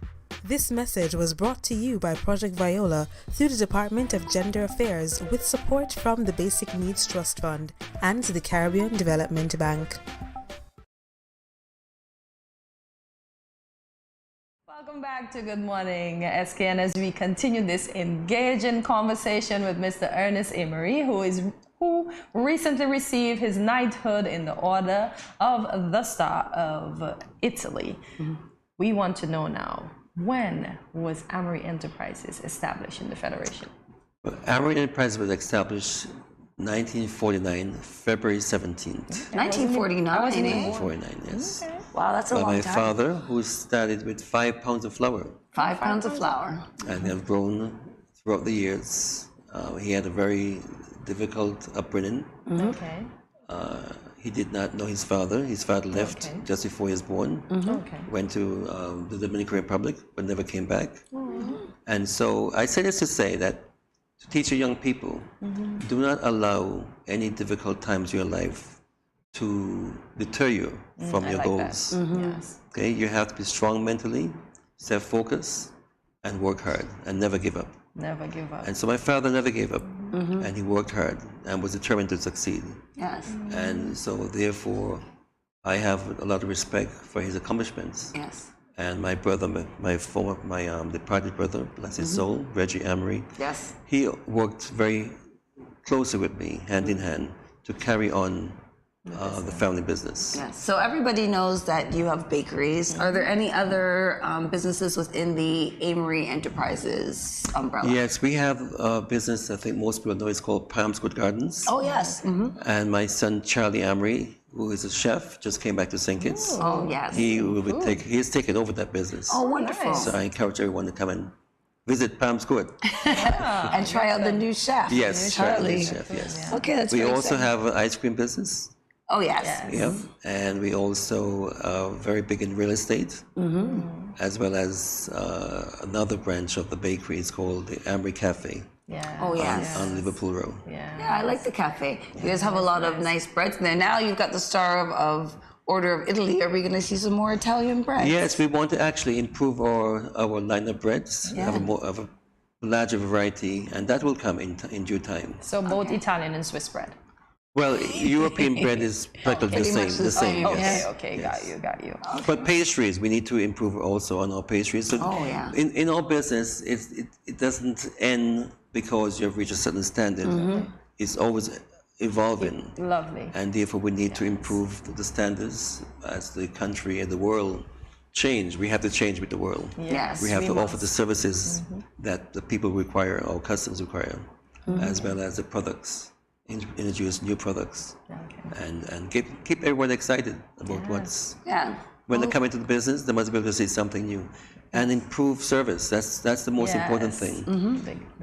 Speaker 17: This message was brought to you by Project Viola through the Department of Gender Affairs with support from the Basic Needs Trust Fund and the Caribbean Development Bank.
Speaker 1: Welcome back to Good Morning SKN as we continue this engaging conversation with Mr. Ernest Emery, who recently received his knighthood in the Order of the Star of Italy. We want to know now, when was Amory Enterprises established in the Federation?
Speaker 15: Well, Amory Enterprises was established 1949, February 17th.
Speaker 2: 1949, eh?
Speaker 15: 1949, yes.
Speaker 2: Okay. Wow, that's a long
Speaker 15: my
Speaker 2: time.
Speaker 15: father, who started with 5 pounds of flour.
Speaker 2: 5 pounds of flour.
Speaker 15: And have grown throughout the years. He had a very difficult upbringing.
Speaker 1: Okay.
Speaker 15: He did not know his father. His father left just before he was born.
Speaker 1: Okay.
Speaker 15: Went to the Dominican Republic, but never came back. And so I say this to say that to teach your young people, do not allow any difficult times in your life to deter you from your goals.
Speaker 1: Yes.
Speaker 15: Okay, you have to be strong mentally, self-focused, and work hard, and never give up.
Speaker 1: Never give up.
Speaker 15: And so my father never gave up, and he worked hard and was determined to succeed.
Speaker 2: Yes.
Speaker 15: And so therefore, I have a lot of respect for his accomplishments.
Speaker 2: Yes.
Speaker 15: And my brother, my departed brother, bless his soul, Reggie Amory.
Speaker 2: Yes.
Speaker 15: He worked very closely with me, hand in hand, to carry on the family business.
Speaker 2: Yes. So everybody knows that you have bakeries. Are there any other businesses within the Amory Enterprises umbrella?
Speaker 15: Yes, we have a business I think most people know. It's called Palms Good Gardens.
Speaker 2: Oh, yes.
Speaker 15: And my son Charlie Amory, who is a chef, just came back to St. Kitts.
Speaker 2: Oh, yes.
Speaker 15: He's taken over that business.
Speaker 2: Oh, wonderful.
Speaker 15: So I encourage everyone to come and visit Palms Good.
Speaker 2: And try out the new chef.
Speaker 15: Yes, try out the new
Speaker 2: Charlie.
Speaker 15: chef, yes.
Speaker 2: Okay, that's
Speaker 15: We
Speaker 2: very
Speaker 15: also
Speaker 2: exciting.
Speaker 15: have an ice cream business.
Speaker 2: Oh, yes.
Speaker 15: Yeah, and we also are very big in real estate, as well as another branch of the bakery. It's called the Amory Cafe.
Speaker 1: Yeah.
Speaker 2: Oh, yes.
Speaker 15: On Liverpool Road.
Speaker 2: Yeah, I like the cafe. You guys have a lot of nice breads in there. Now you've got the Star of Order of Italy. Are we going to see some more Italian breads?
Speaker 15: Yes, we want to actually improve our line of breads, have a larger variety, and that will come in due time.
Speaker 1: So both Italian and Swiss bread.
Speaker 15: Well, European bread is practically the same. Yes.
Speaker 1: Okay, got you.
Speaker 15: But pastries, we need to improve also on our pastries. So in our business, it doesn't end because you've reached a certain standard. It's always evolving.
Speaker 1: Lovely.
Speaker 15: And therefore we need to improve the standards as the country and the world change. We have to change with the world.
Speaker 2: Yes,
Speaker 15: we have
Speaker 2: we
Speaker 15: to
Speaker 2: must.
Speaker 15: offer the services that the people require, our customers require, as well as the products. Introduce new products and keep everyone excited about what's when they come into the business. They must be able to see something new and improve service. That's the most important thing.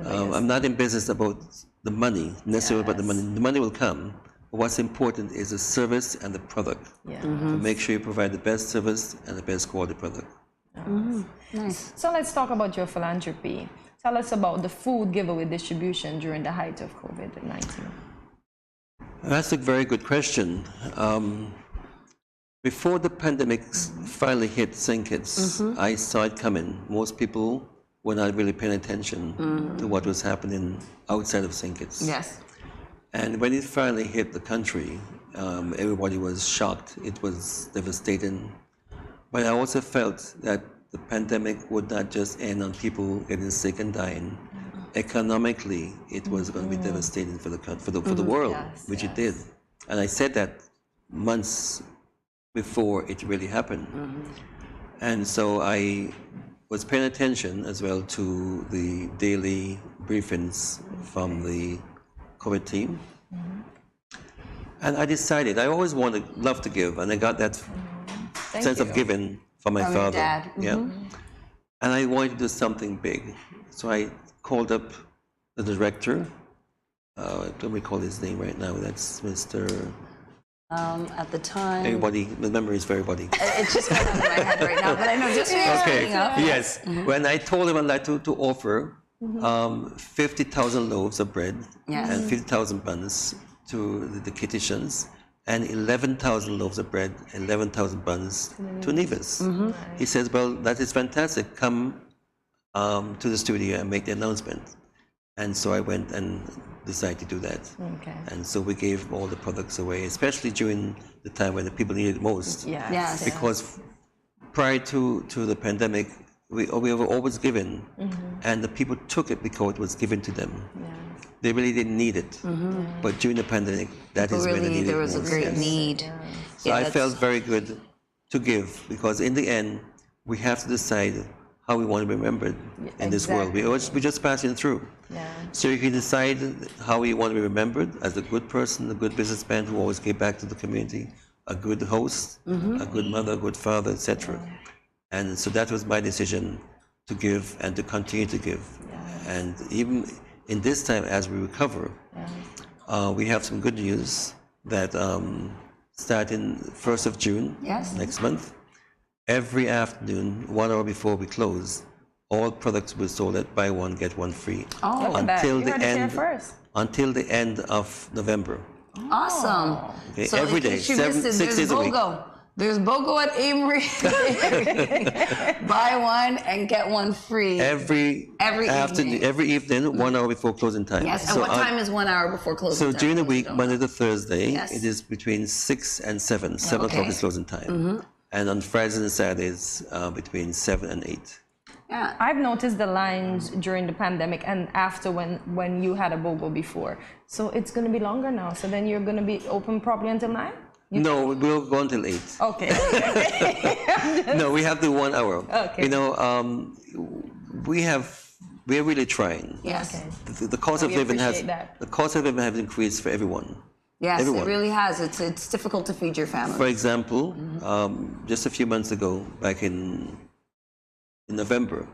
Speaker 15: I'm not in business about the money necessarily, about the money. The money will come. But what's important is the service and the product. To make sure you provide the best service and the best quality product.
Speaker 2: Nice.
Speaker 1: So let's talk about your philanthropy. Tell us about the food giveaway distribution during the height of COVID-19.
Speaker 15: That's a very good question. Before the pandemic finally hit St. Kitts, I saw it coming. Most people were not really paying attention to what was happening outside of St. Kitts.
Speaker 2: Yes.
Speaker 15: And when it finally hit the country, everybody was shocked. It was devastating. But I also felt that the pandemic would not just end on people getting sick and dying. Economically, it was going to be devastating for the world, which it did. And I said that months before it really happened. And so I was paying attention as well to the daily briefings from the COVID team. And I decided, I always love to give, and I got that sense of giving from my father.
Speaker 2: Dad.
Speaker 15: Yeah. And I wanted to do something big. So I called up the director. I don't recall his name right now. That's Mr.
Speaker 2: At the time.
Speaker 15: Everybody, the memory is for everybody.
Speaker 2: It's just coming into my head right now, but I know just what you're speaking of.
Speaker 15: Yes. When I told him I'd like to offer 50,000 loaves of bread and 50,000 buns to the Kittitians, and 11,000 loaves of bread, 11,000 buns to Nevis. He says, well, that is fantastic. Come to the studio and make the announcement. And so I went and decided to do that.
Speaker 1: Okay.
Speaker 15: And so we gave all the products away, especially during the time when the people needed it most.
Speaker 2: Yes.
Speaker 15: Because prior to the pandemic, we were always given, and the people took it because it was given to them. They really didn't need it. But during the pandemic, that is when they needed it most.
Speaker 2: There was a great need.
Speaker 15: So I felt very good to give, because in the end, we have to decide how we want to be remembered in this world. We're just passing through. So you can decide how you want to be remembered as a good person, a good businessman who always gave back to the community, a good host, a good mother, a good father, etc. And so that was my decision to give and to continue to give. And even in this time, as we recover, we have some good news that starting 1st of June, next month, every afternoon, 1 hour before we close, all products will be sold at buy one, get one free. Until the end of November.
Speaker 2: Awesome.
Speaker 15: Okay,
Speaker 2: so
Speaker 15: every day, 6 days a week.
Speaker 2: There's BOGO at Amory. Buy one and get one free.
Speaker 15: Every evening, 1 hour before closing time.
Speaker 2: Yes, and what time is 1 hour before closing time?
Speaker 15: So during the week, Monday to Thursday, it is between 6 and 7. 7 o'clock is closing time. And on Fridays and Saturdays, between 7 and 8.
Speaker 1: Yeah, I've noticed the lines during the pandemic and after when you had a BOGO before. So it's going to be longer now. So then you're going to be open probably until 9?
Speaker 15: No, we'll go until 8.
Speaker 1: Okay.
Speaker 15: No, we have the 1 hour.
Speaker 1: Okay.
Speaker 15: You know, we're really trying.
Speaker 2: Yes.
Speaker 1: Okay.
Speaker 15: The cost of living has increased for everyone.
Speaker 2: Yes,
Speaker 15: everyone.
Speaker 2: It really has. It's difficult to feed your family.
Speaker 15: For example, just a few months ago, back in November,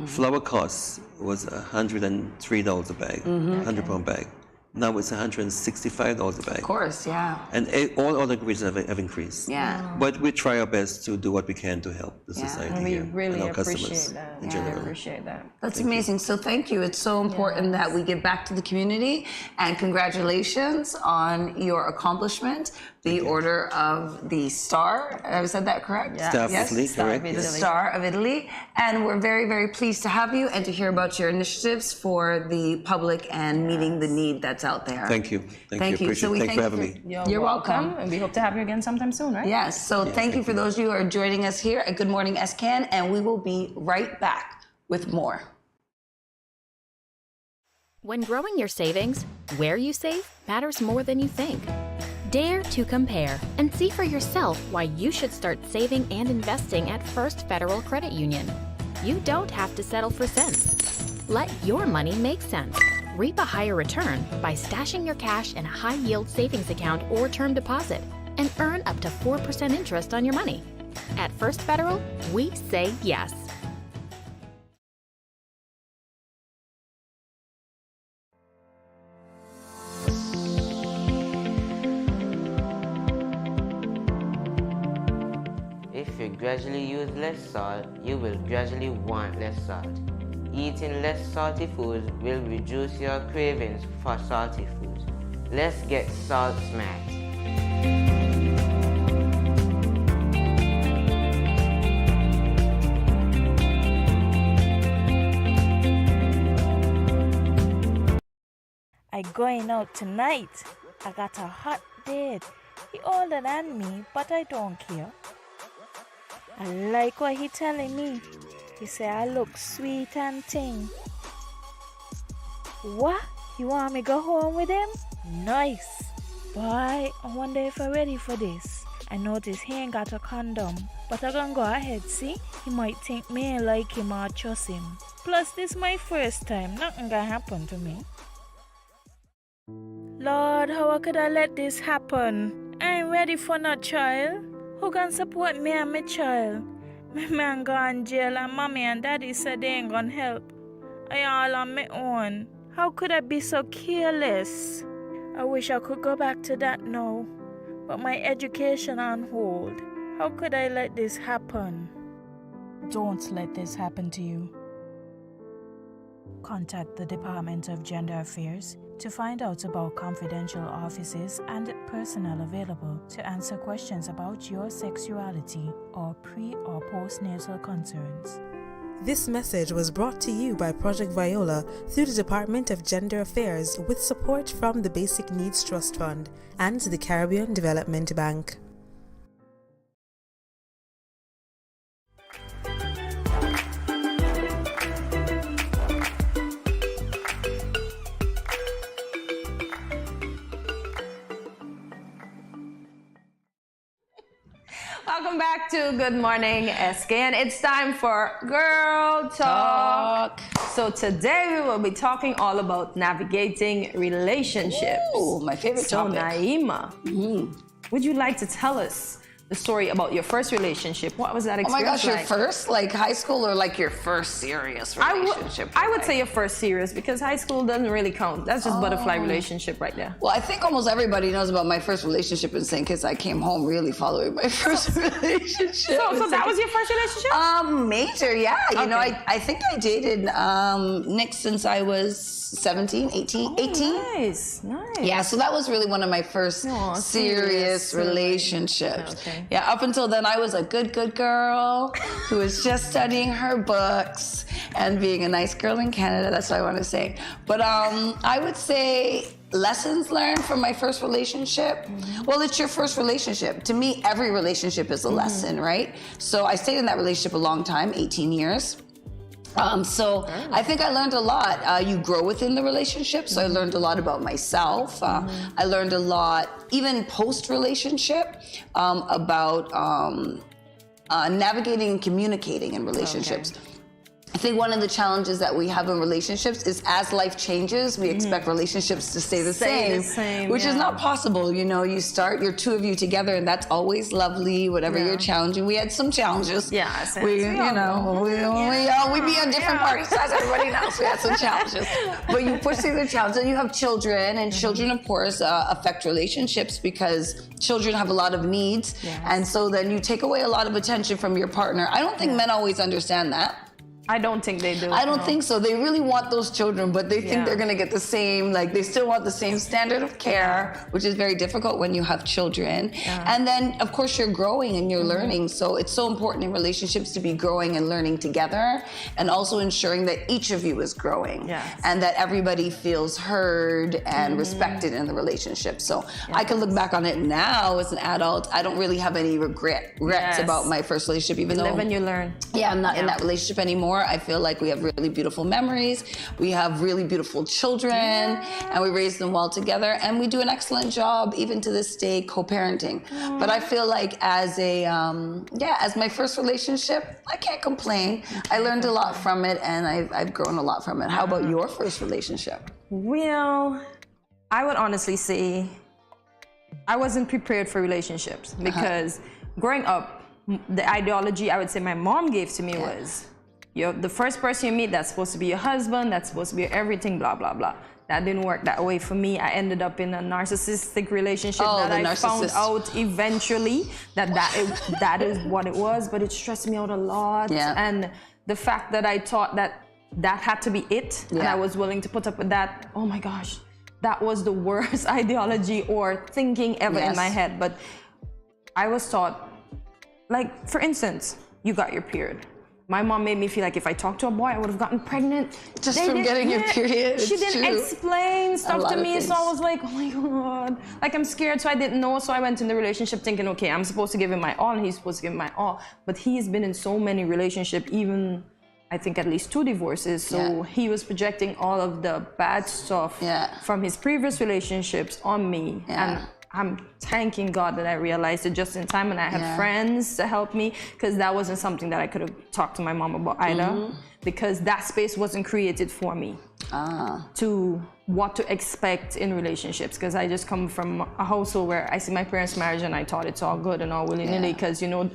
Speaker 15: flour costs was $103 a bag, £100 bag. Now it's $165 a bag.
Speaker 2: Of course, yeah.
Speaker 15: And all other ingredients have increased.
Speaker 2: Yeah.
Speaker 15: But we try our best to do what we can to help the society
Speaker 1: and we
Speaker 15: here
Speaker 1: really
Speaker 15: and our
Speaker 1: appreciate
Speaker 15: customers
Speaker 1: that.
Speaker 15: in general.
Speaker 1: Appreciate that.
Speaker 2: That's amazing. So thank you. It's so important that we give back to the community. And congratulations on your accomplishment, the Order of the Star. Have I said that correct?
Speaker 15: Yeah. Star of Italy, correct.
Speaker 2: The Star of Italy. And we're very, very pleased to have you and to hear about your initiatives for the public and meeting the need that's out there.
Speaker 15: Thank you. Thank you.
Speaker 2: So
Speaker 15: Thank you for having me.
Speaker 1: You're welcome. And we hope to have you again sometime soon, right?
Speaker 2: Yes. So thank you for those of you who are joining us here at Good Morning SKN, and we will be right back with more.
Speaker 18: When growing your savings, where you save matters more than you think. Dare to compare and see for yourself why you should start saving and investing at First Federal Credit Union. You don't have to settle for cents. Let your money make sense. Reap a higher return by stashing your cash in a high-yield savings account or term deposit and earn up to 4% interest on your money. At First Federal, we say yes.
Speaker 19: If you gradually use less salt, you will gradually want less salt. Eating less salty foods will reduce your cravings for salty foods. Let's get salt smart.
Speaker 20: I going out tonight. I got a hot date. He older than me, but I don't care. I like what he telling me. He say I look sweet and ting. What? You want me go home with him? Nice. Boy, I wonder if I'm ready for this. I notice he ain't got a condom, but I gonna go ahead, see? He might think me ain't like him or trust him. Plus, this my first time. Nothing gonna happen to me. Lord, how could I let this happen? I ain't ready for no child. Who can support me and my child? My man gone jail and mommy and daddy said they ain't gonna help. I all on my own. How could I be so careless? I wish I could go back to that now. But my education on hold. How could I let this happen? Don't let this happen to you. Contact the Department of Gender Affairs to find out about confidential offices and personnel available to answer questions about your sexuality or pre- or postnatal concerns.
Speaker 17: This message was brought to you by Project Viola through the Department of Gender Affairs with support from the Basic Needs Trust Fund and the Caribbean Development Bank.
Speaker 1: Welcome back to Good Morning SKN. It's time for Girl Talk. So today we will be talking all about navigating relationships.
Speaker 2: Ooh, my favorite topic.
Speaker 1: So Naima, would you like to tell us the story about your first relationship? What was that experience
Speaker 2: Oh my gosh, your
Speaker 1: like?
Speaker 2: first? Like high school or like your first serious relationship?
Speaker 1: I would say your first serious because high school doesn't really count. That's just butterfly relationship right there.
Speaker 2: Well, I think almost everybody knows about my first relationship in St. Kitts. I came home really following my first relationship.
Speaker 1: So that was your first relationship?
Speaker 2: Major, yeah. You know,
Speaker 1: Okay.
Speaker 2: I think I dated Nick since I was 17, 18.
Speaker 1: Nice.
Speaker 2: Yeah, so that was really one of my first serious relationships.
Speaker 1: Okay.
Speaker 2: Yeah, up until then, I was a good girl who was just studying her books and being a nice girl in Canada. That's what I want to say. But I would say lessons learned from my first relationship. Well, it's your first relationship. To me, every relationship is a lesson, right? So I stayed in that relationship a long time, 18 years. So I think I learned a lot. You grow within the relationship, so I learned a lot about myself. I learned a lot, even post-relationship, about navigating and communicating in relationships. I think one of the challenges that we have in relationships is as life changes, we expect relationships to stay the same, which is not possible. You know, you start, you're two of you together, and that's always lovely, whatever you're challenging. We had some challenges.
Speaker 1: Yeah,
Speaker 2: we be on different parties, as everybody knows. We had some challenges. But you push through the challenges, and you have children, and children, of course, affect relationships because children have a lot of needs. And so then you take away a lot of attention from your partner. I don't think men always understand that.
Speaker 1: I don't think they do.
Speaker 2: I don't think so. They really want those children, but they think they're going to get the same, like they still want the same standard of care, which is very difficult when you have children. And then, of course, you're growing and you're learning. So it's so important in relationships to be growing and learning together, and also ensuring that each of you is growing and that everybody feels heard and respected in the relationship. So I can look back on it now as an adult. I don't really have any regrets about my first relationship, even though
Speaker 1: live and you learn.
Speaker 2: Yeah, I'm not in that relationship anymore. I feel like we have really beautiful memories. We have really beautiful children, and we raise them well together. And we do an excellent job, even to this day, co-parenting. But I feel like as as my first relationship, I can't complain. I learned a lot from it, and I've grown a lot from it. How about your first relationship?
Speaker 1: Well, I would honestly say I wasn't prepared for relationships because growing up, the ideology I would say my mom gave to me was, you're the first person you meet, that's supposed to be your husband, that's supposed to be your everything, blah, blah, blah. That didn't work that way for me. I ended up in a narcissistic relationship that I found out eventually that is what it was, but it stressed me out a lot. And the fact that I thought that had to be it, and I was willing to put up with that, oh my gosh, that was the worst ideology or thinking ever in my head. But I was taught, like, for instance, you got your period. My mom made me feel like if I talked to a boy, I would have gotten pregnant.
Speaker 2: Just from getting your period.
Speaker 1: She didn't explain stuff to me, so I was like, oh my God. Like, I'm scared, so I didn't know. So I went in the relationship thinking, okay, I'm supposed to give him my all, and he's supposed to give me my all. But he's been in so many relationships, even, I think, at least 2 divorces. So he was projecting all of the bad stuff from his previous relationships on me. And I'm thanking God that I realized it just in time, and I had friends to help me, because that wasn't something that I could have talked to my mom about either, because that space wasn't created for me to what to expect in relationships, because I just come from a household where I see my parents' marriage and I thought it's all good and all willy-nilly, because, you know,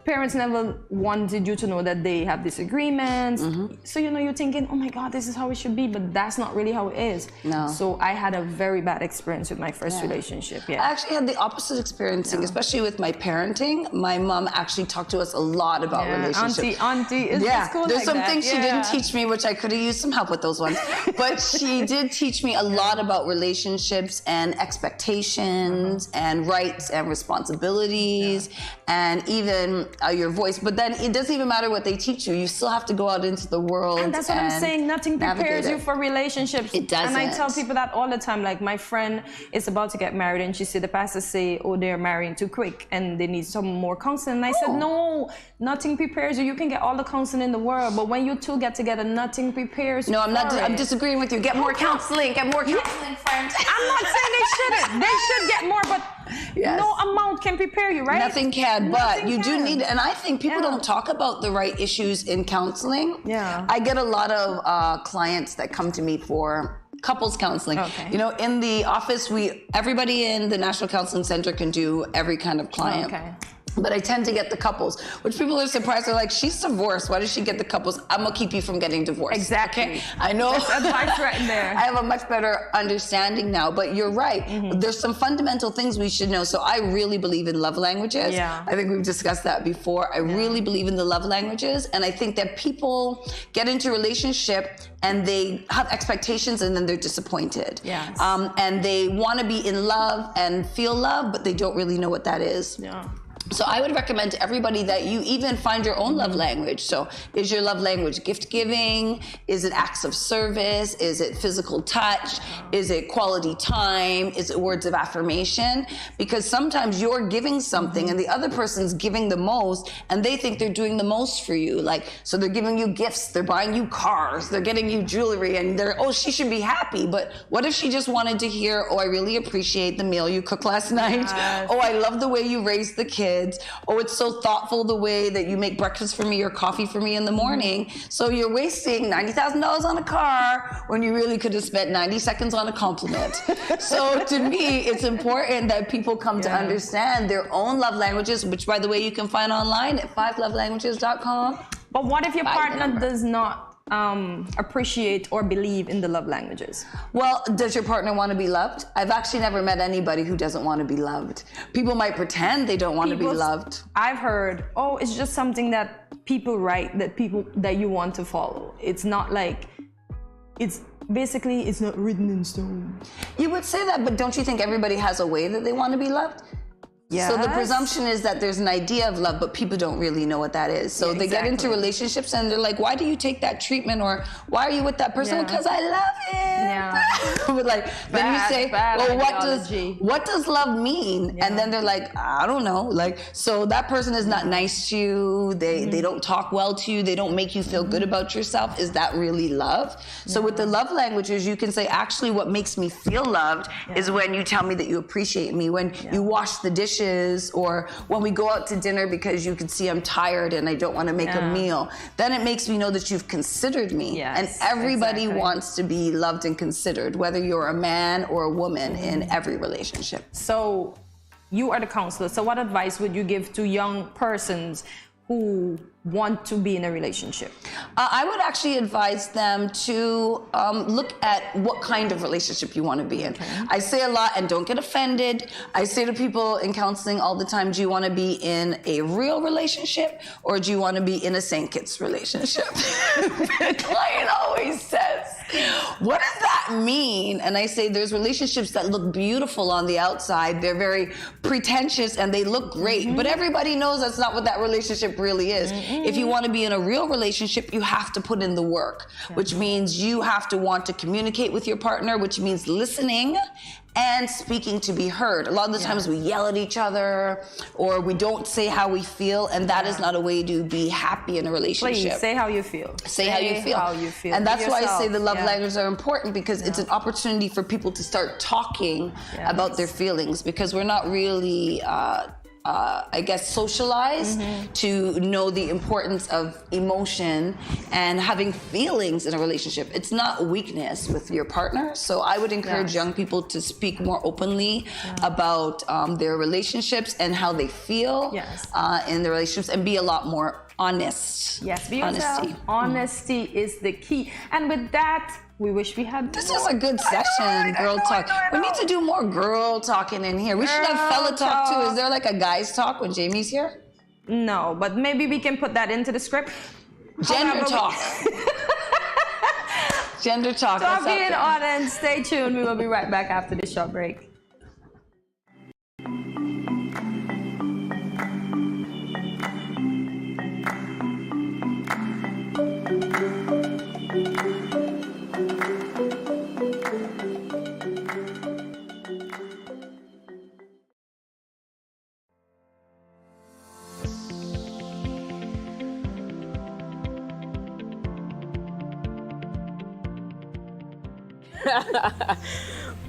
Speaker 1: parents never wanted you to know that they have disagreements. So, you know, you're thinking, oh my God, this is how it should be, but that's not really how it is. So I had a very bad experience with my first relationship.
Speaker 2: I actually had the opposite experiencing, especially with my parenting. My mom actually talked to us a lot about relationships.
Speaker 1: Auntie is cool.
Speaker 2: There's
Speaker 1: like
Speaker 2: some
Speaker 1: that.
Speaker 2: things she didn't teach me, which I could have used some help with those ones. But she did teach me a lot about relationships and expectations and rights and responsibilities, and even your voice. But then it doesn't even matter what they teach you. You still have to go out into the world.
Speaker 1: And that's what I'm saying. Nothing prepares you for relationships.
Speaker 2: It doesn't.
Speaker 1: And I tell people that all the time. Like my friend is about to get married, and she said the pastor say, "Oh, they're marrying too quick, and they need some more counseling." And I said, "No, nothing prepares you. You can get all the counseling in the world, but when you two get together, nothing prepares you."
Speaker 2: No, I'm disagreeing with you. Get more counseling. Get more counseling, friends.
Speaker 1: I'm not saying they shouldn't. They should get more, but no amount can prepare you, right?
Speaker 2: Nothing can, but you do need it. And I think people don't talk about the right issues in counseling.
Speaker 1: Yeah.
Speaker 2: I get a lot of clients that come to me for couples counseling.
Speaker 1: Okay.
Speaker 2: You know, in the office, everybody in the National Counseling Center can do every kind of client.
Speaker 1: Okay.
Speaker 2: But I tend to get the couples, which people are surprised. They're like, she's divorced. Why does she get the couples? I'm going to keep you from getting divorced.
Speaker 1: Exactly.
Speaker 2: Okay? I know.
Speaker 1: That's advice right there.
Speaker 2: I have a much better understanding now, but you're right.
Speaker 1: Mm-hmm.
Speaker 2: There's some fundamental things we should know. So I really believe in love languages.
Speaker 1: Yeah.
Speaker 2: I think we've discussed that before. I really believe in the love languages. And I think that people get into a relationship and they have expectations and then they're disappointed.
Speaker 1: Yes.
Speaker 2: And they want to be in love and feel love, but they don't really know what that is.
Speaker 1: Yeah.
Speaker 2: So I would recommend to everybody that you even find your own love language. So is your love language gift giving? Is it acts of service? Is it physical touch? Is it quality time? Is it words of affirmation? Because sometimes you're giving something and the other person's giving the most and they think they're doing the most for you. Like, so they're giving you gifts, they're buying you cars, they're getting you jewelry, and she should be happy. But what if she just wanted to hear, oh, I really appreciate the meal you cooked last night.
Speaker 1: Yes.
Speaker 2: Oh, I love the way you raised the kids. Oh, it's so thoughtful the way that you make breakfast for me or coffee for me in the morning. So you're wasting $90,000 on a car when you really could have spent 90 seconds on a compliment. So to me, it's important that people come to understand their own love languages, which by the way, you can find online at 5lovelanguages.com.
Speaker 1: But what if your partner does not appreciate or believe in the love languages?
Speaker 2: Well, does your partner want to be loved? I've actually never met anybody who doesn't want to be loved. People might pretend they don't want to be loved.
Speaker 1: I've heard, oh, it's just something that people write that you want to follow. It's not like, it's not written in stone.
Speaker 2: You would say that, but don't you think everybody has a way that they want to be loved?
Speaker 1: Yes.
Speaker 2: So the presumption is that there's an idea of love, but people don't really know what that is. So they get into relationships and they're like, why do you take that treatment? Or why are you with that person? Because I love him.
Speaker 1: Yeah.
Speaker 2: But like, then you say, well, what does love mean? Yeah. And then they're like, I don't know. Like, so that person is not nice to you. They don't talk well to you. They don't make you feel good about yourself. Is that really love? So with the love languages, you can say, actually, what makes me feel loved is when you tell me that you appreciate me, when you wash the dishes, or when we go out to dinner because you can see I'm tired and I don't want to make a meal. Then it makes me know that you've considered me.
Speaker 1: Yes,
Speaker 2: and everybody wants to be loved and considered, whether you're a man or a woman in every relationship.
Speaker 1: So you are the counselor. So what advice would you give to young persons who want to be in a relationship?
Speaker 2: I would actually advise them to look at what kind of relationship you want to be in. Okay. I say a lot, and don't get offended, I say to people in counseling all the time, do you want to be in a real relationship or do you want to be in a St. Kitts relationship? The client always says, what does that mean? And I say there's relationships that look beautiful on the outside. They're very pretentious and they look great, but everybody knows that's not what that relationship really is. If you want to be in a real relationship, you have to put in the work, which means you have to want to communicate with your partner, which means listening and speaking to be heard. A lot of the times we yell at each other or we don't say how we feel, and that is not a way to be happy in a relationship.
Speaker 1: Please, say how you feel.
Speaker 2: Say how you feel. And that's why I say the love languages are important, because it's an opportunity for people to start talking about their feelings, because we're not really I guess socialized to know the importance of emotion and having feelings in a relationship. It's not weakness with your partner. So I would encourage young people to speak more openly about their relationships and how they feel in the relationships, and be a lot more honest.
Speaker 1: Yes, be yourself. Honesty is the key. And with that, we wish we had.
Speaker 2: This is a good session, girl talk. We need to do more girl talking in here. We should have fella talk too. Is there like a guys talk when Jamie's here?
Speaker 1: No, but maybe we can put that into the script.
Speaker 2: Gender talk. Gender talk.
Speaker 1: So being audience, stay tuned. We will be right back after this short break.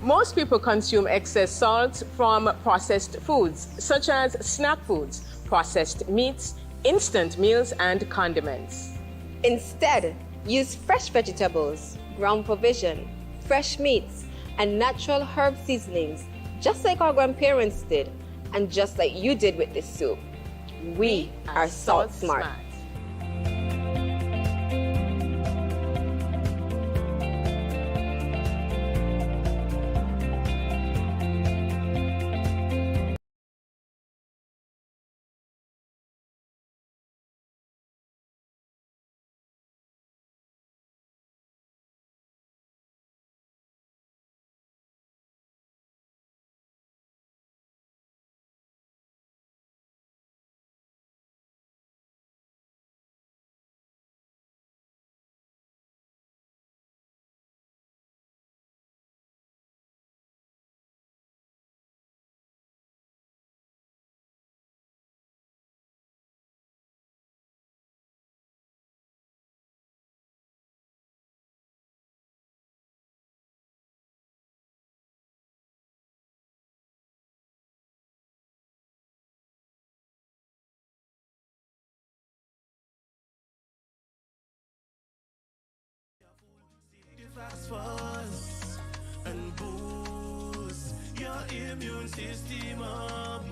Speaker 4: Most people consume excess salt from processed foods, such as snack foods, processed meats, instant meals, and condiments.
Speaker 5: Instead, use fresh vegetables, ground provision, fresh meats, and natural herb seasonings, just like our grandparents did, and just like you did with this soup. We are salt smart.
Speaker 6: Fast fast and boost your immune system up.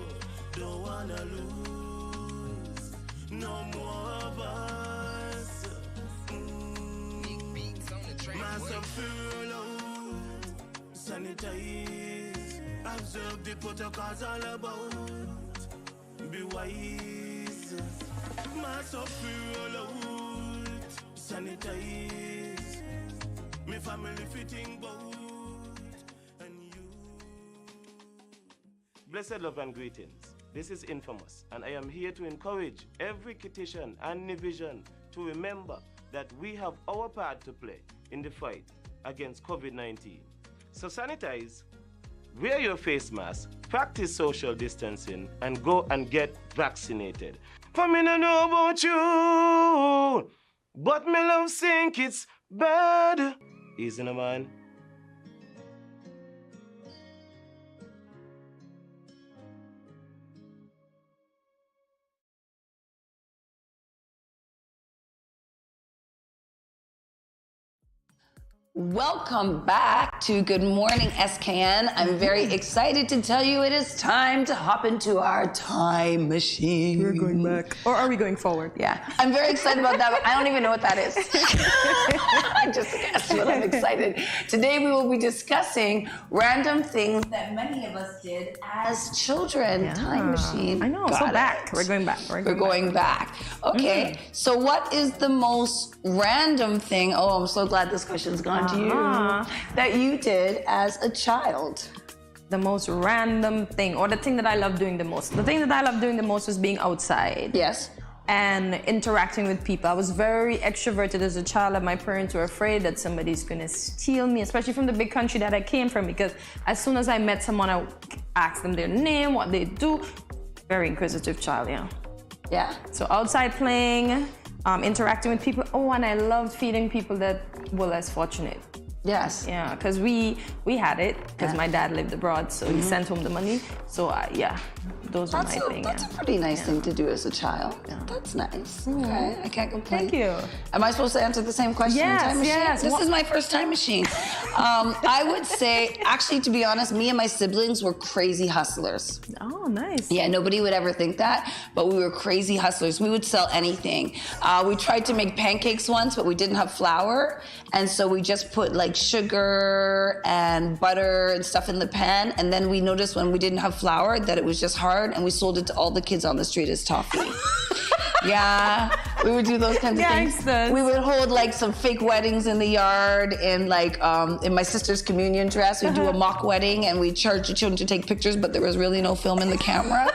Speaker 6: Don't wanna lose no more of us. Massive furlough, sanitize, observe the protocols all about. Be wise. Massive furlough, sanitize. Me family fitting boat and you.
Speaker 22: Blessed love and greetings. This is Infamous, and I am here to encourage every Kittitian and Nivision to remember that we have our part to play in the fight against COVID-19. So sanitize, wear your face mask, practice social distancing, and go and get vaccinated. For me no know about you, but me love St. Kitts bad. Easy no man.
Speaker 2: Welcome back to Good Morning SKN. I'm very excited to tell you it is time to hop into our time machine.
Speaker 1: We're going back. Or are we going forward?
Speaker 2: Yeah. I'm very excited about that, but I don't even know what that is. I just guessed, but I'm excited. Today we will be discussing random things that many of us did as children.
Speaker 1: Yeah.
Speaker 2: Time machine.
Speaker 1: I know.
Speaker 2: Got
Speaker 1: So
Speaker 2: it.
Speaker 1: back. We're going back.
Speaker 2: We're going back. Okay. So what is the most random thing? Oh, I'm so glad this question's gone to you. That you did as a child.
Speaker 1: The most random thing, or the thing that I love doing the most. The thing that I love doing the most was being outside.
Speaker 2: Yes.
Speaker 1: And interacting with people. I was very extroverted as a child, and my parents were afraid that somebody's gonna steal me, especially from the big country that I came from, because as soon as I met someone, I asked them their name, what they do. Very inquisitive child, yeah.
Speaker 2: Yeah.
Speaker 1: So outside playing, interacting with people. Oh, and I loved feeding people that were less fortunate.
Speaker 2: Yes.
Speaker 1: Yeah, because we had it, because my dad lived abroad, so he sent home the money. So yeah, those were my thing.
Speaker 2: That's a pretty nice thing to do as a child. Yeah. That's nice. Okay, I can't complain.
Speaker 1: Thank you.
Speaker 2: Am I supposed to answer the same question?
Speaker 1: Yes,
Speaker 2: Time machine?
Speaker 1: yes.
Speaker 2: This is my first time machine. I would say, actually, to be honest, me and my siblings were crazy hustlers.
Speaker 1: Oh, nice.
Speaker 2: Yeah, nobody would ever think that, but we were crazy hustlers. We would sell anything. We tried to make pancakes once, but we didn't have flour, and so we just put like sugar and butter and stuff in the pan, and then we noticed when we didn't have flour that it was just hard, and we sold it to all the kids on the street as toffee. Yeah, we would do those kinds of things. We would hold like some fake weddings in the yard, in like in my sister's communion dress. We'd do a mock wedding, and we'd charge the children to take pictures, but there was really no film in the camera.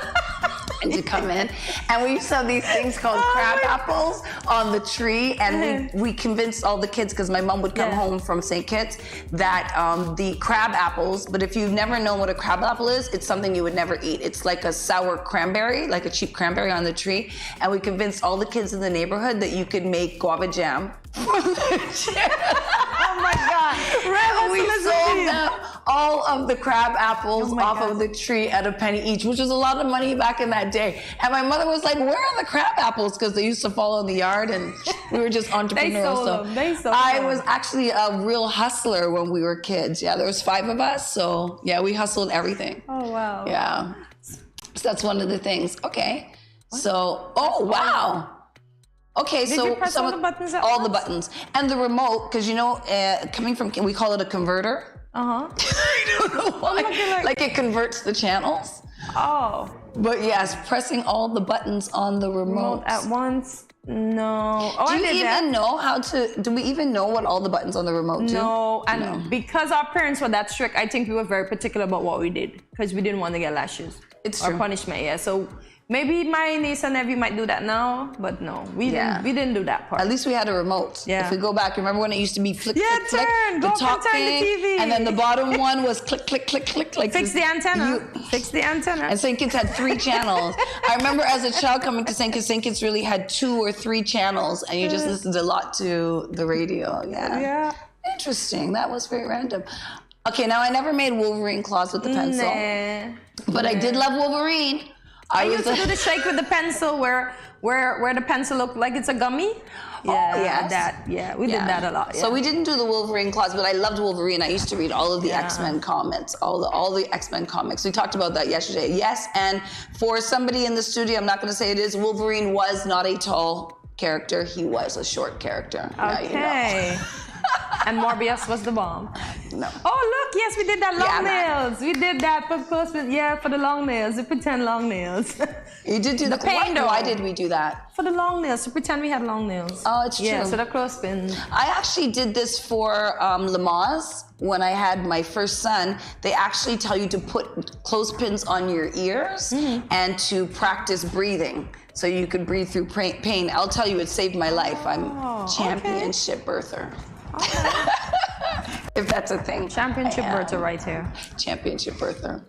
Speaker 2: And to come in, and we used to have these things called crab apples on the tree, and we convinced all the kids, because my mom would come home from St. Kitts, that the crab apples, but if you've never known what a crab apple is, it's something you would never eat. It's like a sour cranberry, like a cheap cranberry on the tree, and we convinced all the kids in the neighborhood that you could make guava jam. Oh
Speaker 1: my God.
Speaker 2: them all of the crab apples off of the tree at a penny each, which was a lot of money back in that day. And my mother was like, where are the crab apples? Because they used to fall in the yard and we were just entrepreneurs. I was actually a real hustler when we were kids. Yeah, there was 5 of us. So yeah, we hustled everything.
Speaker 1: Oh, wow.
Speaker 2: Yeah. So that's one of the things. Okay. So, oh, wow. Okay,
Speaker 1: Did
Speaker 2: so
Speaker 1: you press all the buttons at
Speaker 2: all the
Speaker 1: once?
Speaker 2: buttons. And the remote, because you know, coming from, we call it a converter.
Speaker 1: Uh-huh.
Speaker 2: I don't know why. Like it converts the channels.
Speaker 1: Oh.
Speaker 2: But yes, pressing all the buttons on the remote.
Speaker 1: At once? No. Oh,
Speaker 2: Do you even know how to, do we even know what all the buttons on the remote do?
Speaker 1: No, and because our parents were that strict, I think we were very particular about what we did because we didn't want to get lashes.
Speaker 2: It's
Speaker 1: or
Speaker 2: true.
Speaker 1: punishment, yeah. So maybe my niece and nephew might do that now, but no, we didn't do that part.
Speaker 2: At least we had a remote.
Speaker 1: Yeah.
Speaker 2: If we go back, remember when it used to be flick,
Speaker 1: Yeah,
Speaker 2: flick, flick?
Speaker 1: turn.
Speaker 2: The
Speaker 1: Go
Speaker 2: top
Speaker 1: up and turn the
Speaker 2: thing,
Speaker 1: TV.
Speaker 2: and then the bottom one was click, click, click, click. Like
Speaker 1: Fix the antenna. Fix the antenna.
Speaker 2: And St. Kitts had 3 channels. I remember as a child coming to St. Kitts really had 2 or 3 channels, and you just listened a lot to the radio. Yeah. Interesting. That was very random. Okay, now I never made Wolverine claws with the pencil, but I did love Wolverine.
Speaker 1: I used to do the shake with the pencil where the pencil looked like it's a gummy. Yeah, we did that a lot.
Speaker 2: So we didn't do the Wolverine claws, but I loved Wolverine. I used to read all of the X-Men comics, all the X-Men comics. We talked about that yesterday. Yes, and for somebody in the studio, I'm not going to say it is, Wolverine was not a tall character. He was a short character. Now you know.
Speaker 1: And Morbius was the bomb.
Speaker 2: No.
Speaker 1: Oh, look, yes, we did that long nails. We did that for for the long nails, the pretend long nails.
Speaker 2: You did do
Speaker 1: the pain though.
Speaker 2: Why did we do that?
Speaker 1: For the long nails, to pretend we had long nails.
Speaker 2: Oh, it's true.
Speaker 1: Yeah, so the clothespin.
Speaker 2: I actually did this for Lamaze. When I had my first son, they actually tell you to put clothespins on your ears and to practice breathing. So you could breathe through pain. I'll tell you, it saved my life. I'm championship birther. If that's a thing.
Speaker 1: Championship birther right here.
Speaker 2: Championship birther.